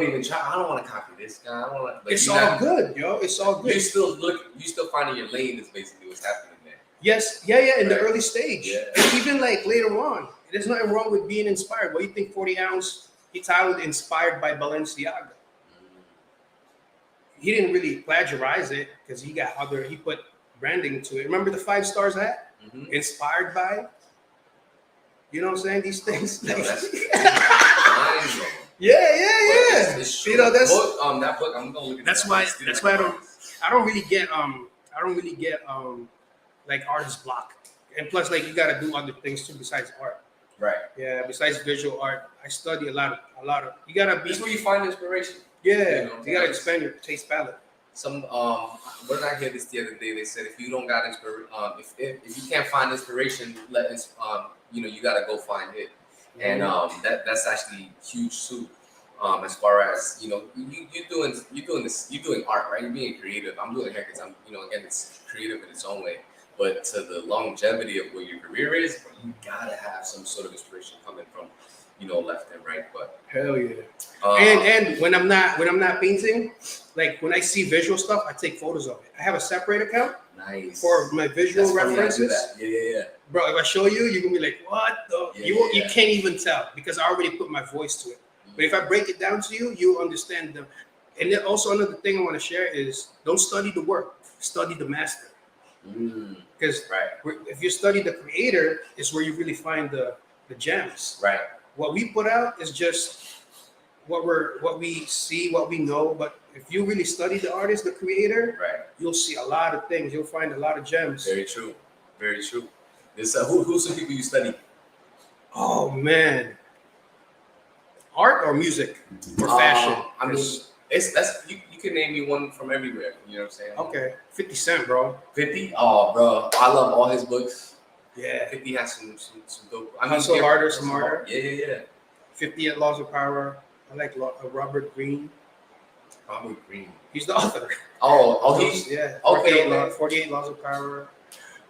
even try. I don't want to copy this guy. It's all good, yo. It's all good. You still finding your lane is basically what's happening there. Yes, yeah, in the Right. early stage. Yeah. And even like later on, there's nothing wrong with being inspired. What do you think 40 ounce Italo was inspired by Balenciaga? He didn't really plagiarize it because he put branding to it. Remember the 5 stars hat? Mm-hmm. Inspired by? You know what I'm saying? These things. No, Like, that's mind-blowing. yeah. But it's true. You know, that's book, that book. I'm gonna look at that's that. why Steal that's my why cards. I don't really get like artist block. And plus, like, you gotta do other things too besides art. Right. Yeah, besides visual art, I study a lot of. You gotta be. That's where you find inspiration. Yeah, you gotta That's- expand your taste palette. Some what did I hear this the other day? They said if you don't got inspiration, if you can't find inspiration, you gotta go find it, and that's actually huge too. As far as you're doing art, right? You're being creative. I'm doing haircuts. Again, it's creative in its own way. But to the longevity of what your career is, you gotta have some sort of inspiration coming from, left and right. But Hell yeah. And when I'm not painting, like when I see visual stuff, I take photos of it. I have a separate account nice for my visual That's funny how you do references. that. Yeah. Bro, if I show you, you're gonna be like, what the? You can't even tell because I already put my voice to it. But if I break it down to you, you'll understand them. And then also another thing I want to share is don't study the work, study the master. Because if you study the creator, is where you really find the gems. Right. What we put out is just what we see, what we know. But if you really study the artist, the creator, you'll see a lot of things. You'll find a lot of gems. Very true. Very true. This who's some people you study? Oh man, art or music or fashion? I mean, you can name me one from everywhere. You know what I'm saying? Okay, 50 Cent, bro. 50? Oh, bro, I love all his books. Yeah. 50 has some dope. Hustle Harder, Smarter. Yeah. 50 Laws of Power. I like Robert Greene. Robert Greene. He's the author. He's yeah. okay. 48 Laws of Power.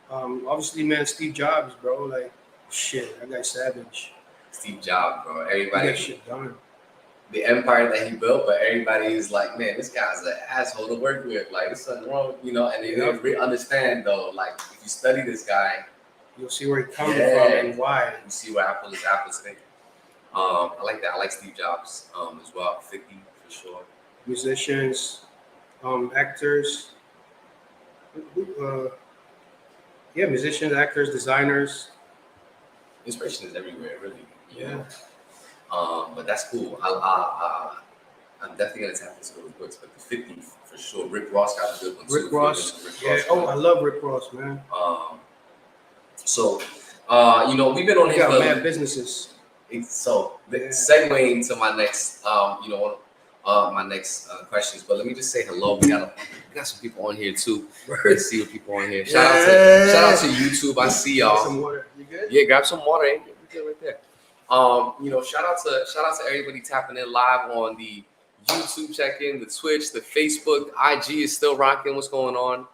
Obviously, man, Steve Jobs, bro. Like, shit, that guy's savage. Steve Jobs, bro. He Everybody. got shit done. The empire that he built, but everybody is like, man, this guy's an asshole to work with. Like, there's something wrong, and they didn't really understand though. Like, if you study this guy, you'll see where he comes from and why. You see where apple is apple today. I like that. I like Steve Jobs as well. 50 for sure. Musicians, actors. Musicians, actors, designers. Inspiration is everywhere, really. Yeah. But that's cool. I'm definitely gonna tap into those books, but the 50 for sure. Rick Ross got a good one too. Rick Ross. Yeah. Oh, I love Rick Ross, man. So, we've been on here for mad businesses. So, segueing to my next, my next questions. But let me just say hello. We got some people on here too. Let's see what people on here. Shout out to YouTube. I see y'all. Some water. You good? Yeah, grab some water. Ain't good right there. Shout out to everybody tapping in live on the YouTube check-in, the Twitch, the Facebook, IG is still rocking. What's going on?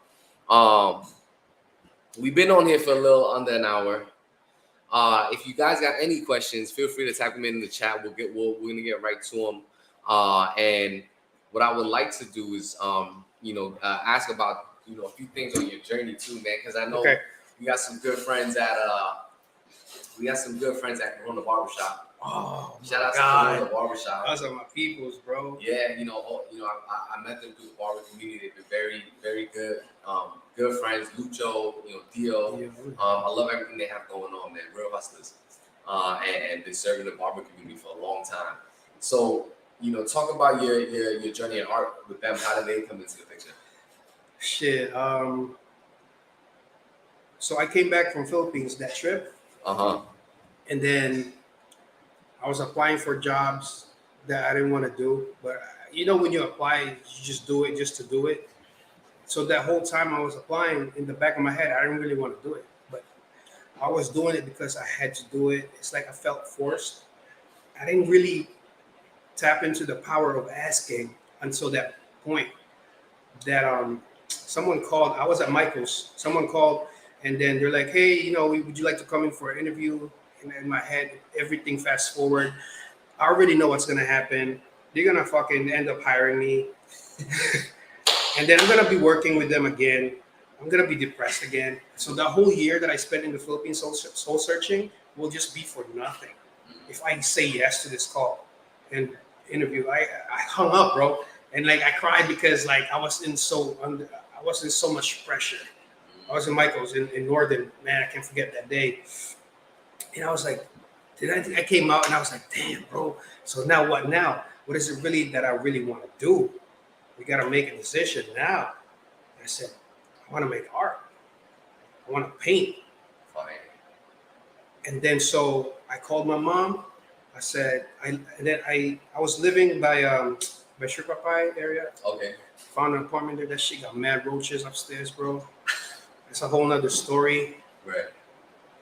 We've been on here for a little under an hour. If you guys got any questions, feel free to type them in the chat. We're gonna get right to them. And what I would like to do is, ask about a few things on your journey too, man, because I know we got some good friends at Corona Barbershop. Oh, shout out to Corona Barbershop. Those are my peoples, bro. Yeah, I met them through the barber community. They've been very, very good. Good friends, Lucho, Dio. Yeah. I love everything they have going on, man. Real hustlers. And been serving the barber community for a long time. So, talk about your journey in art with them. How did they come into the picture? Shit. So I came back from Philippines that trip. And then I was applying for jobs that I didn't want to do. But when you apply, you just do it just to do it. So that whole time I was applying, in the back of my head, I didn't really want to do it. But I was doing it because I had to do it. It's like I felt forced. I didn't really tap into the power of asking until that point that someone called. I was at Michael's. Someone called, and then they're like, hey, would you like to come in for an interview? And in my head, everything fast forward. I already know what's going to happen. They're going to fucking end up hiring me. And then I'm going to be working with them again. I'm gonna be depressed again. So the whole year that I spent in the Philippines soul searching will just be for nothing. If I say yes to this call and interview, I hung up, bro, and like I cried because like I was in so much pressure. I was in Michael's in Northern, man. I can't forget that day, and I was like, I came out and I was like, damn, bro. So now what? Now what is it really that I really want to do? We got to make a decision now. I said, I want to make art. I want to paint. Funny. And then so I called my mom. I said, I was living by Sugarpie area. Okay. Found an apartment there. That shit got mad roaches upstairs, bro. It's a whole nother story. Right.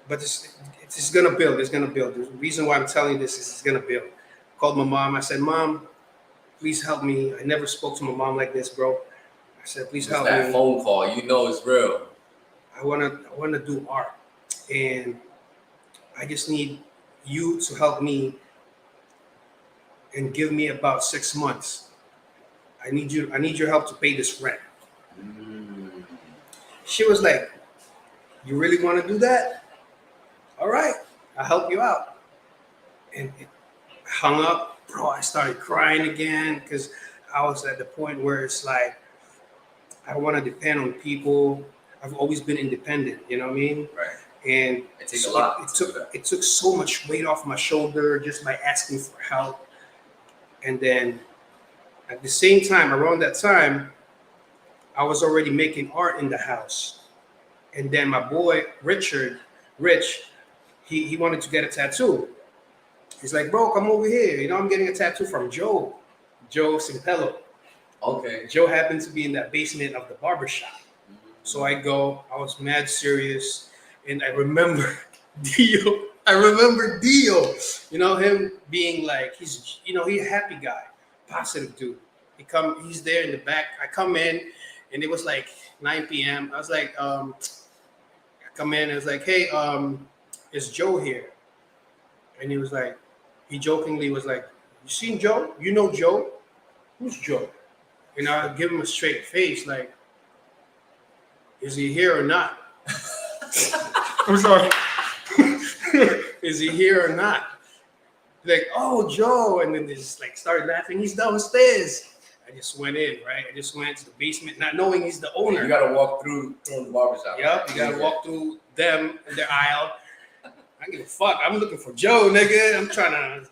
But it's gonna build. It's gonna build. The reason why I'm telling you this is it's gonna build. Called my mom. I said, Mom, please help me. I never spoke to my mom like this, bro. I said, please help me. That phone call, you know it's real. I wanna do art, and I just need you to help me and give me about 6 months. I need your help to pay this rent. She was like, you really want to do that? All right, I'll help you out. And it hung up, bro. I started crying again because I was at the point where it's like, I don't want to depend on people. I've always been independent, you know what I mean? Right. And it takes a lot. It took so much weight off my shoulder just by asking for help. And then at the same time, around that time, I was already making art in the house. And then my boy, Rich, he wanted to get a tattoo. He's like, bro, come over here. You know, I'm getting a tattoo from Joe Simpello. Okay. Joe happened to be in that basement of the barbershop. So I go, I was mad serious. And I remember Dio. You know, him being like, he's a happy guy, positive dude. He's there in the back. I come in and it was like 9 p.m. I was like, I come in and it's like, hey, is Joe here? And he jokingly was like, you seen Joe? You know Joe? Who's Joe? And I give him a straight face, like, is he here or not? I'm sorry. Is he here or not? Like, oh, Joe. And then they just like started laughing. He's downstairs. I just went in, right? I just went to the basement, not knowing he's the owner. You got to walk through the barbershop. Yep, you got to walk through them in their aisle. I give a fuck. I'm looking for Joe, nigga. I'm trying to,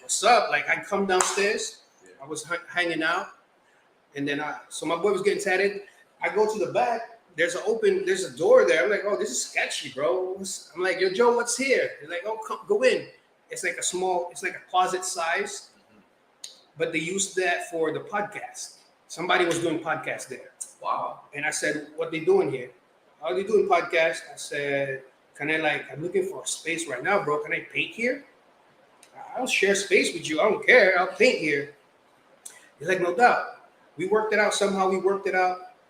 what's up? Like, I come downstairs. I was hanging out. And then so my boy was getting tatted. I go to the back. There's a door there. I'm like, oh, this is sketchy, bro. I'm like, yo, Joe, what's here? They're like, oh, come, go in. It's like a closet size, but they used that for the podcast. Somebody was doing podcast there. Wow. And I said, what they doing here? How are they doing podcast? I said, I'm looking for a space right now, bro. Can I paint here? I'll share space with you. I don't care. I'll paint here. He's like, no doubt. We worked it out somehow.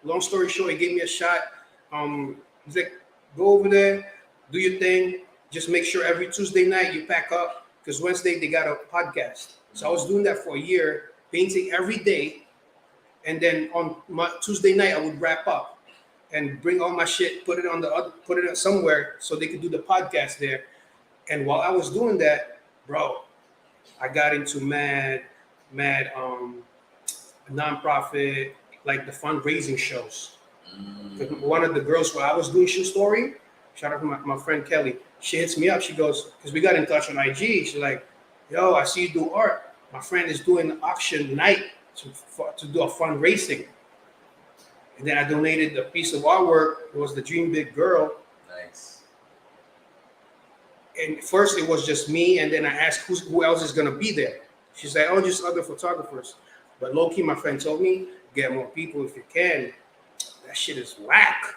Long story short, he gave me a shot. He's like, go over there, do your thing. Just make sure every Tuesday night you pack up because Wednesday they got a podcast. So I was doing that for a year, painting every day. And then on my Tuesday night, I would wrap up and bring all my shit, put it somewhere so they could do the podcast there. And while I was doing that, bro, I got into mad nonprofit, like the fundraising shows. One of the girls where I was doing Shoe Story, shout out to my friend Kelly, she hits me up. She goes, because we got in touch on IG. She's like, yo, I see you do art. My friend is doing an auction night to do a fundraising. And then I donated a piece of artwork. It was the Dream Big Girl. Nice. And first it was just me. And then I asked who else is going to be there. She's like, oh, just other photographers. But low-key, my friend told me, get more people if you can. That shit is whack.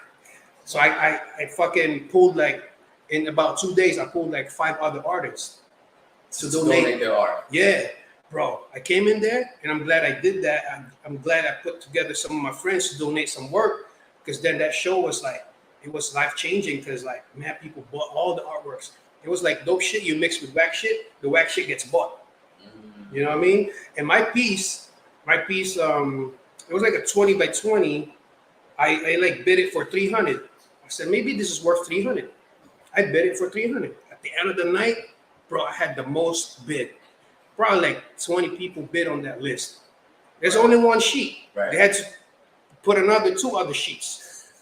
So I fucking pulled in about 2 days, I pulled 5 other artists to donate their art. Yeah, bro. I came in there and I'm glad I did that. I'm glad I put together some of my friends to donate some work because then that show was it was life-changing because man, people bought all the artworks. It was like dope shit you mix with whack shit, the whack shit gets bought. You know what I mean? And my piece, it was like a 20 by 20 I like bid it for 300. I said maybe this is worth 300. I bid it for 300. At the end of the night, bro, I had the most bid. Probably like 20 people bid on that list. There's only one sheet. Right. They had to put two other sheets,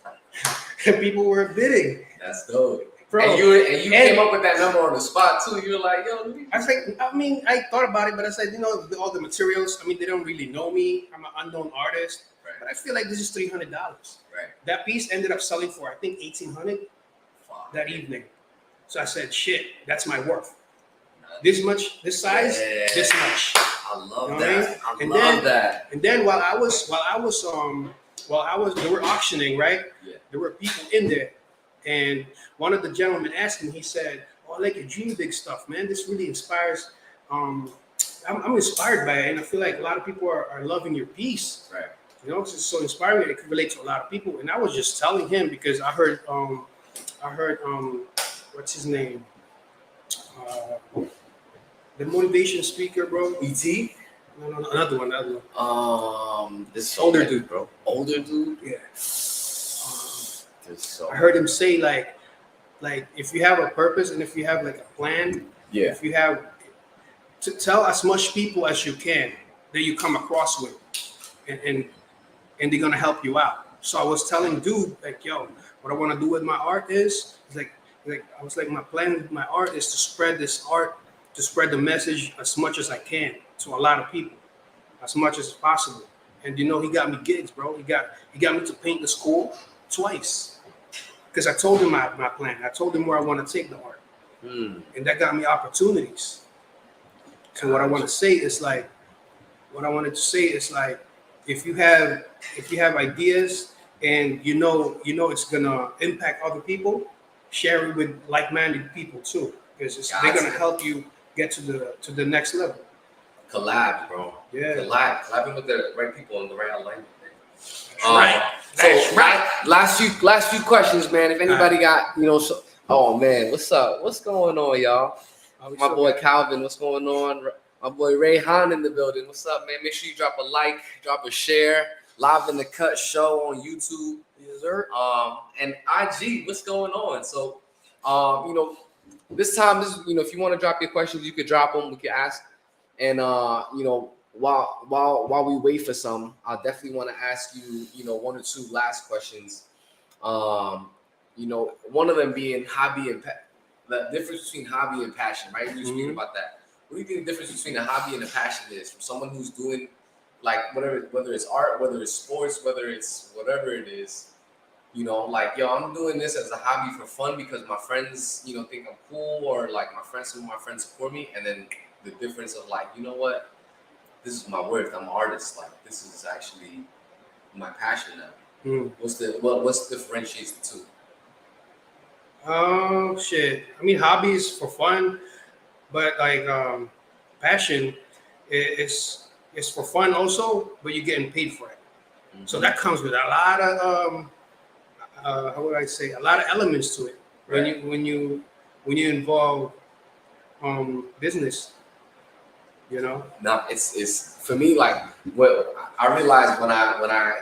and people were bidding. That's dope. Bro, and you came up with that number on the spot too. You were like, yo. I was like, I mean, I thought about it, but I said, all the materials. I mean, they don't really know me. I'm an unknown artist, Right. but I feel like this is $300. Right. That piece ended up selling for I think 1,800 that evening. So I said, shit, that's my worth. This much, this size, this much. I love that. I love that. And then while I was, they were auctioning, right? Yeah. There were people in there, and one of the gentlemen asked me. He said, "Oh, I like your Dream Big stuff, man. This really inspires. I'm inspired by it, and I feel like a lot of people are loving your piece. Right. It's just so inspiring. It can relate to a lot of people." And I was just telling him because I heard what's his name? The motivation speaker, bro. E.T. No, another one. This Older dude, bro. Older dude. Yeah. So I heard him say like if you have a purpose and if you have like a plan, yeah. if you have to tell as much people as you can that you come across with, and they're gonna help you out. So I was telling dude like, yo, what I want to do with my art is like I was like, my plan with my art is to spread this art, to spread the message as much as I can to a lot of people, as much as possible. And he got me gigs, bro. He got me to paint the school twice. Because I told him my plan. I told him where I want to take the art. And that got me opportunities. So what I want to say is like, if you have ideas and you know it's gonna impact other people, share it with like-minded people too. Because they're gonna help you get to the next level. Collab, bro. Yeah. Collabing with the right people in the right alignment. Right. So last few questions, man. If anybody got, oh man, what's up? What's going on, y'all? My boy Calvin, what's going on? My boy Ray Han in the building. What's up, man? Make sure you drop a like, drop a share. Live in the Cut show on YouTube. Yes, sir. And IG, what's going on? So, this time, if you want to drop your questions, you could drop them. We could ask. And while we wait for some, I definitely want to ask you, one or two last questions. One of them being hobby and the difference between hobby and passion, right? You're speaking about that. What do you think the difference between a hobby and a passion is from someone who's doing like whether it's art, whether it's sports, whether it's whatever it is, I'm doing this as a hobby for fun because my friends, think I'm cool, or like some of my friends support me, and then the difference of like, you know what, this is my worth. I'm an artist. Like this is actually my passion now. What's differentiates the two? Oh shit! I mean, hobbies for fun, but like passion is for fun also, but you're getting paid for it. So that comes with a lot of how would I say, a lot of elements to it. Right. When you involve business, No, it's for me like what I realized when I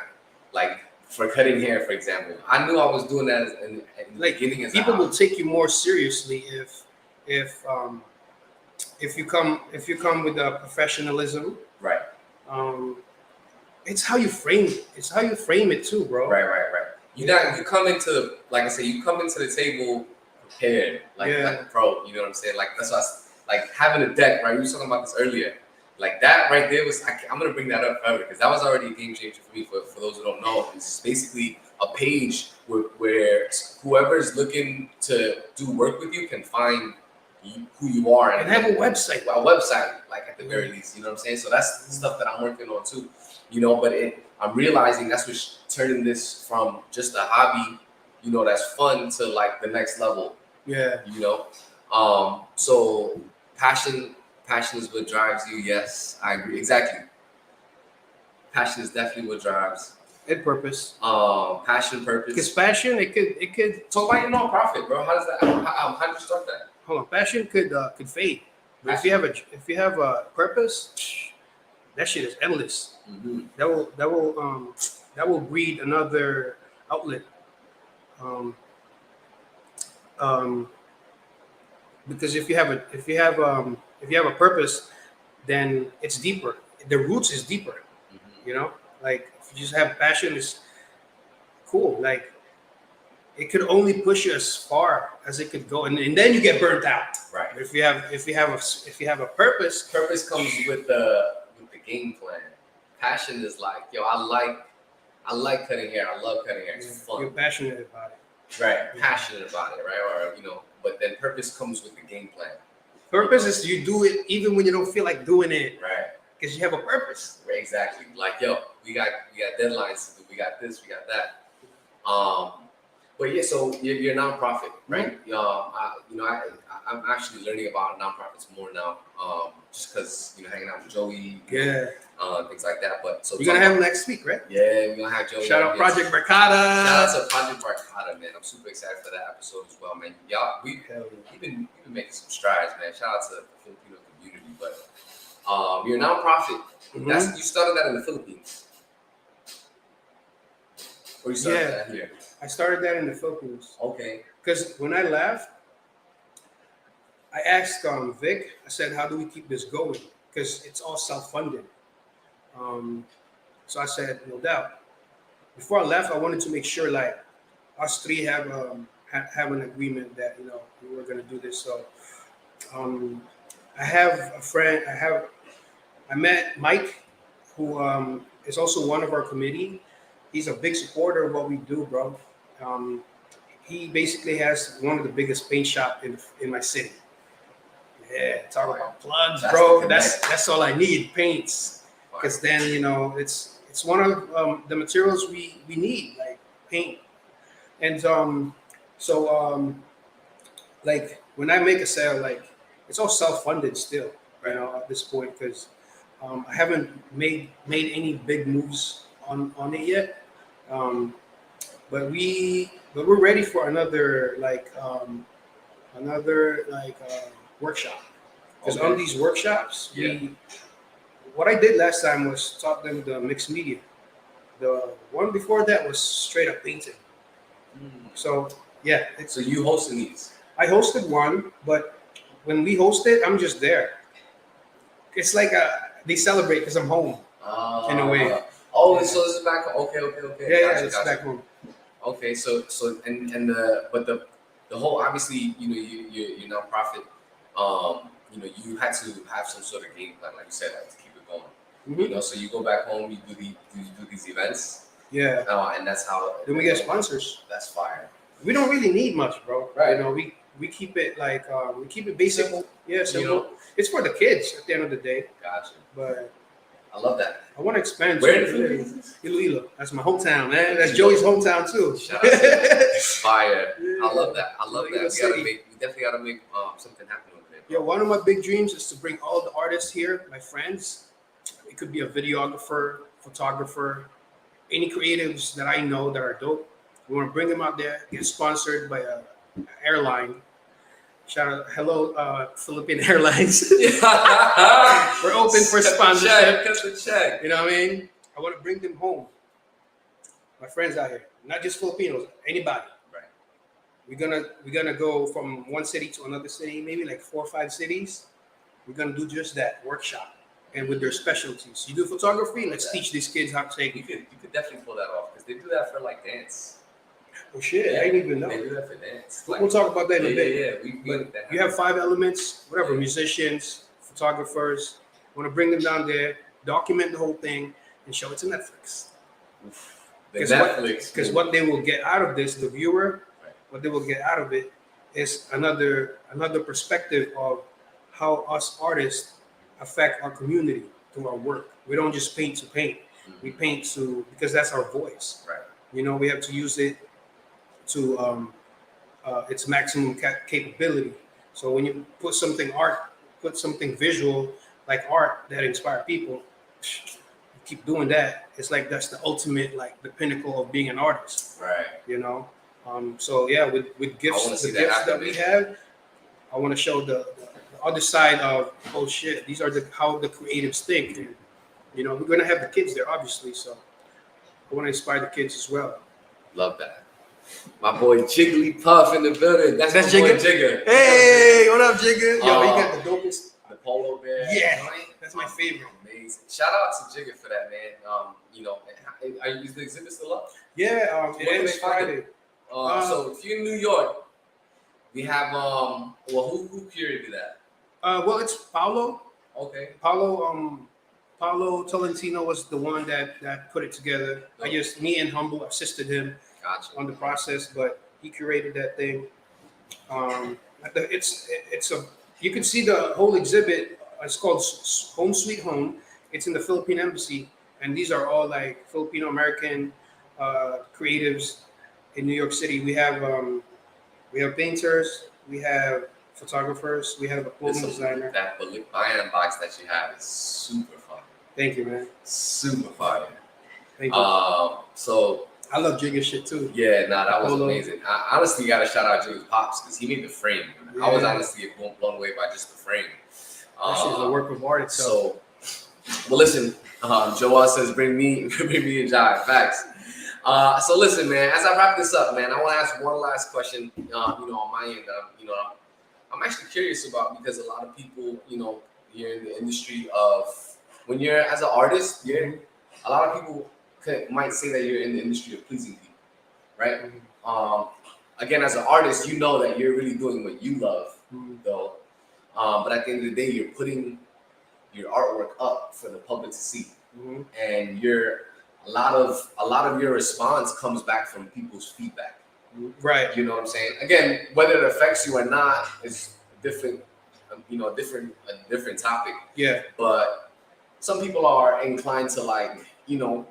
like for cutting hair, for example. I knew I was doing that in the beginning. As people will take you more seriously if you come with a professionalism. Right. It's how you frame it. It's how you frame it too, bro. Right. You come into, like I said, you come into the table prepared, like a pro. You know what I'm saying? Like that's like having a deck, right? We were talking about this earlier. Like that right there was, I'm gonna bring that up forever because that was already a game changer for me. For those who don't know, it's basically a page where whoever's looking to do work with you can find who you are and have a website. A website, like at the very least. You know what I'm saying? So that's the stuff that I'm working on too. But I'm realizing that's what's turning this from just a hobby, that's fun to like the next level. Yeah. So passion is what drives you. Yes, I agree. Exactly. Passion is definitely what drives. And purpose. Passion, purpose. Because passion, it could. So why you nonprofit, bro? How does that? How do you start that? Hold on. Passion could fade. But if you have a purpose, that shit is endless. Mm-hmm. that will breed another outlet. Um, um, because if you have a purpose, then it's deeper. The roots is deeper. Mhm. You know, like if you just have passion, it's cool. Like it could only push you as far as it could go, and then you get burnt out. Right. But if you have a purpose, Purpose comes with the game plan. Passion is like, yo, I like cutting hair. I love cutting hair. It's you're fun. passionate about it. Right. Passionate about it, right? Or but then purpose comes with the game plan. Purpose is you do it even when you don't feel like doing it, Right. because you have a purpose. Right, exactly. Like, yo, we got deadlines to do. We got this. We got that. But yeah, so you're a nonprofit, right? I'm actually learning about nonprofits more now, just because hanging out with Joey, Yeah. Things like that. But so You're gonna have him next week, right? yeah, we're gonna have Joey. Shout out Project Mercada. Shout out to Project Barcada, man. I'm super excited for that episode as well, man. Y'all, we've been making some strides, man. Shout out to the Filipino community. But you're a nonprofit. Mhm. You started that in the Philippines, or you started that here? I started that in the Philippines. Okay. Because when I left, I asked Vic, I said, how do we keep this going? Because it's all self-funded. So I said, no doubt. Before I left, I wanted to make sure like us three have an agreement that, we were going to do this. So I have a friend, I met Mike, who is also one of our committee. He's a big supporter of what we do, bro. He basically has one of the biggest paint shop in my city. Yeah, talk about plugs, bro. That's all I need, paints. Because then it's one of the materials we need, like paint. And like when I make a sale, like it's all self-funded still, at this point, because I haven't made any big moves on it yet. But we're ready for another workshop, because on these workshops, what I did last time was taught them the mixed media. The one before that was straight up painting. So yeah, So you hosting these? I hosted one, but when we host it, I'm just there. It's like they celebrate because I'm home in a way. Oh, so this is back home. Okay. Yeah, it's back home. Okay, so the whole, obviously, you're nonprofit. You had to have some sort of game plan, like you said, like, to keep it going. Mm-hmm. So you go back home, you do these events. Yeah. And that's how. Then we get sponsors. That's fire. We don't really need much, bro. Right. We keep it like we keep it basic. Simple. Yeah, simple. It's for the kids at the end of the day. Gotcha. But I love that. I want to expand. Where in the Philippines? Iloilo. That's my hometown, man. That's Joey's hometown too. Shout out to fire. Yeah. I love that. Iloilo We City. definitely gotta make something happen over there. Yeah, one of my big dreams is to bring all the artists here, my friends. It could be a videographer, photographer, any creatives that I know that are dope. We want to bring them out there, get sponsored by an airline. Shout out, hello, Philippine Airlines. We're open for sponsorship. Cut the check. You know what I mean? I want to bring them home. My friends out here, not just Filipinos, anybody. Right. We're gonna go from one city to another city, maybe like 4 or 5 cities. We're gonna do just that workshop, and with their specialties. You do photography, let's teach these kids how to take. You could definitely pull that off, because they do that for like dance. Oh shit, I didn't even know. They do that for dance. We'll talk about that in a bit. Yeah. You have 5 elements, whatever, musicians, photographers. Want to bring them down there, document the whole thing, and show it to Netflix. Because what they will get out of this, the viewer, what they will get out of it is another perspective of how us artists affect our community through our work. We don't just paint to paint. We paint because that's our voice. Right. We have to use it to its maximum capability. So when you put something visual like art that inspire people, keep doing that. It's like that's the ultimate, like the pinnacle of being an artist. Right. So yeah, with gifts, the gifts that we have, I want to show the other side of, oh shit, these are how the creatives think. And, we're gonna have the kids there, obviously. So I want to inspire the kids as well. Love that. My boy Jigglypuff in the building. That's my boy Jigga. Hey, what up, Jigga? Yo, he got the dopest. The polo bear. Yeah, joint. that's my favorite. Amazing. Shout out to Jigga for that, man. You know, is the exhibit still up? Yeah, it ends Friday. So if you're in New York, we have well, who curated that? Well, it's Paulo. Okay. Paulo Tolentino was the one that put it together. Me and Humble assisted him on the process, but he curated that thing. You can see the whole exhibit. It's called Home Sweet Home. It's in the Philippine Embassy, and these are all like Filipino American creatives in New York City. We have painters, we have photographers, we have a clothing designer. That iron box that you have is super fun. Thank you, man. Super fire. Thank you. So I love Jigga shit too. Yeah, that was amazing. I honestly got to shout out Jigga's pops because he made the frame. Yeah. I was honestly blown away by just the frame. That shit is a work of art itself. So, well, listen. Joel says, "Bring me a jive." Facts. So listen, man. As I wrap this up, man, I want to ask one last question. On my end, I'm actually curious about because a lot of people, you're in the industry of when you're as an artist, a lot of people might say that you're in the industry of pleasing people, right? Again, as an artist, you know that you're really doing what you love, though. But at the end of the day, you're putting your artwork up for the public to see, and a lot of your response comes back from people's feedback. Right. You know what I'm saying? Again, whether it affects you or not is different. A different topic. Yeah. But some people are inclined to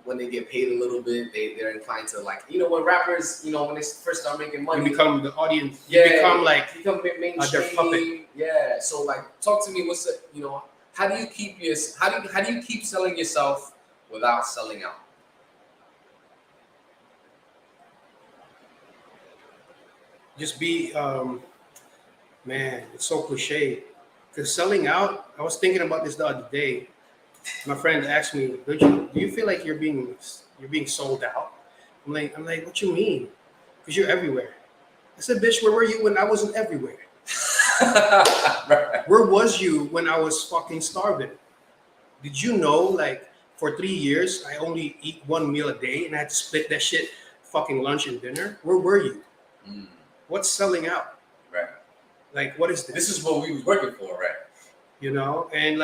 when they get paid a little bit, they're inclined to when rappers, when they first start making money, you become the audience. Yeah, you become mainstream. Their puppet. Yeah. So talk to me. How do you keep selling yourself without selling out? Just be, man, it's so cliche. Because selling out, I was thinking about this the other day. My friend asked me, do you feel like you're being sold out? I'm like, what you mean? Because you're everywhere. I said, bitch, where were you when I wasn't everywhere? Right. Where was you when I was fucking starving? Did you know, for 3 years, I only eat 1 meal a day and I had to split that shit fucking lunch and dinner? Where were you? What's selling out? Right. What is this? This is what we was working for, right? And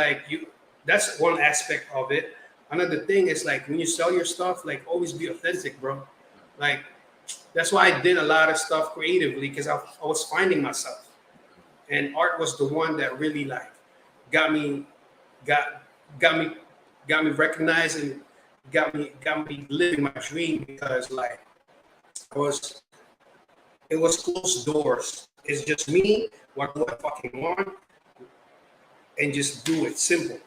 that's one aspect of it. Another thing is when you sell your stuff, always be authentic, bro. That's why I did a lot of stuff creatively because I was finding myself, and art was the one that really got me recognized and got me living my dream because it was closed doors. It's just me. What do I fucking want? And just do it. Simple.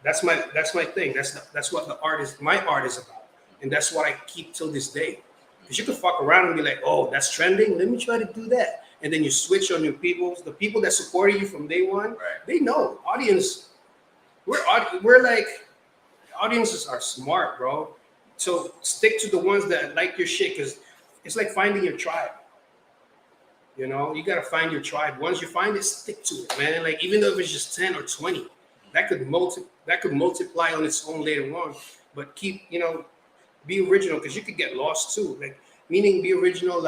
That's my thing. That's what my art is about, and that's what I keep till this day. Because you can fuck around and be like, oh, that's trending. Let me try to do that, and then you switch on your people. The people that supported you from day one, They know. Audience, audiences are smart, bro. So stick to the ones that like your shit, because it's like finding your tribe. You gotta find your tribe. Once you find it, stick to it, man. Even though if it's just 10 or 20, that could multiply on its own later on. But keep, be original, because you could get lost too. Meaning be original,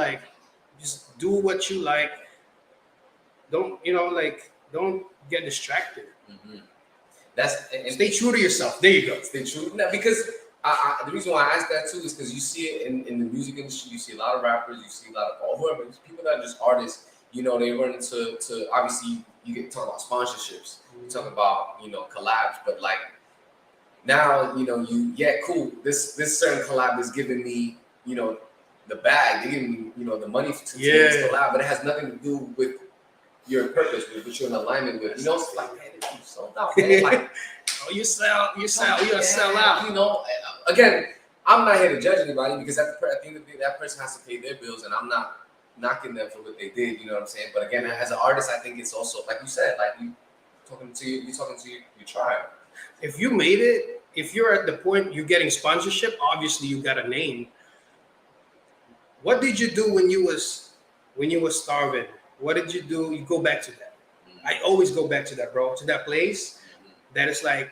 just do what you like. Don't get distracted. Stay true to yourself. There you go. Stay true. No, because the reason why I ask that too is because you see it in the music industry. You see a lot of rappers. You see a lot of whoever people that are just artists. They run into obviously you get talk about sponsorships. You talk about collabs, but now cool. This certain collab is giving me the bag. They're giving me the money to do this collab, but it has nothing to do with your purpose, with what you're in alignment with. It's man, you sold out, man. You sell, you're a sell out. Again, I'm not here to judge anybody because at the end of the day, that person has to pay their bills, and I'm not knocking them for what they did. You know what I'm saying? But again, as an artist, I think it's also like you said, you talking to your tribe. If you made it if you're at the point you're getting sponsorship, obviously you got a name. What did you do when you was starving? What did you do? You go back to that. I always go back to that, bro. To that place that is like,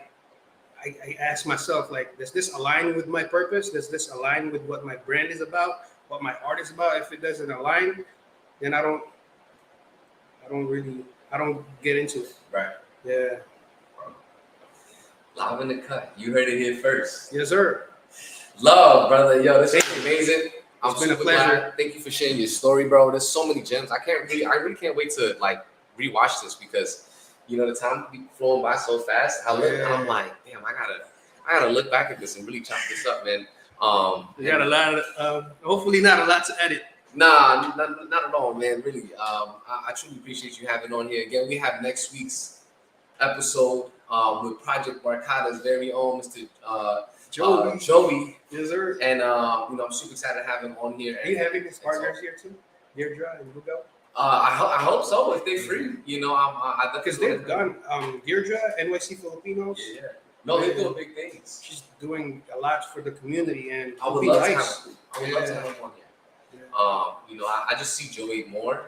I ask myself, like, does this align with my purpose? Does this align with what my brand is about? What my art is about? If it doesn't align, then I don't get into it. Right. Yeah. Live in the cut. You heard it here first. Yes, sir. Love, brother. Yo, this is amazing. It's been a pleasure. Glad. Thank you for sharing your story, bro. There's so many gems. I really can't wait to like rewatch this because you know the time be flowing by so fast. I'm like, damn, I gotta look back at this and really chop this up, man. You got a lot of hopefully not a lot to edit. Nah, not at all, man. Really, I truly appreciate you having on here again. We have next week's episode with Project Barcada's very own Mr. Joey. Yes, sir. And you know, I'm super excited to have him on here. Are you having his partners here too? Deirdre and Hugo? I hope so. If they're free, you know, because they've done Deirdre, NYC Filipinos. Yeah. No, they're doing big things. She's doing a lot for the community, and I would love to have him on here. Yeah. You know, I just see Joey more.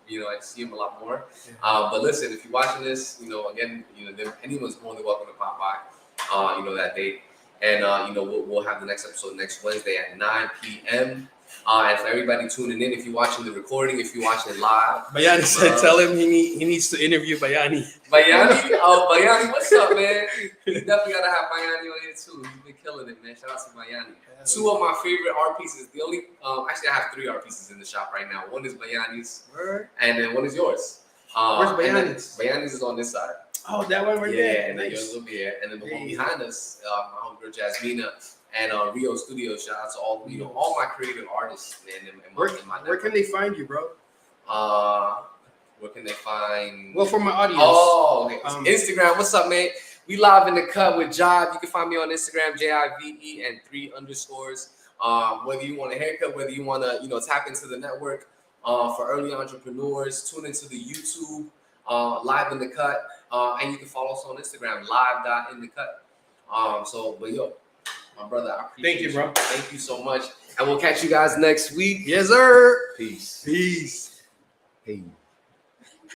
You know, I see him a lot more. But listen, if you're watching this, you know, again, you know, anyone's more than welcome to pop by. You know, that date. And, you know, we'll have the next episode next Wednesday at 9 p.m. And for everybody tuning in, if you're watching the recording, if you're watching it live. Bayani said, tell him he needs to interview Bayani. Bayani? Oh, Bayani, what's up, man? You definitely got to have Bayani on here, too. He's been killing it, man. Shout out to Bayani. Two of my favorite art pieces. The only, actually, I have 3 art pieces in the shop right now. One is Bayani's, and then one is yours. Where's Bayani's? Bayani's is on this side. Oh, that one right there. Yeah, and then yours will be here. And then the one behind us, my homegirl Jasmina and Rio Studios. Shout out to all, you know, all my creative artists, man. Where can they find you, bro? Where can they find? Well, for my audience. Oh, okay. Instagram. What's up, man? We live in the cut with Jive. You can find me on Instagram, JIVE and 3 underscores. Whether you want a haircut, whether you want to, you know, tap into the network for early entrepreneurs, tune into the YouTube Live in the Cut, and you can follow us on Instagram, live.inthecut. But yo, my brother, I appreciate Thank you, bro. Thank you so much, and we'll catch you guys next week. Yes, sir. Peace. Peace. Hey.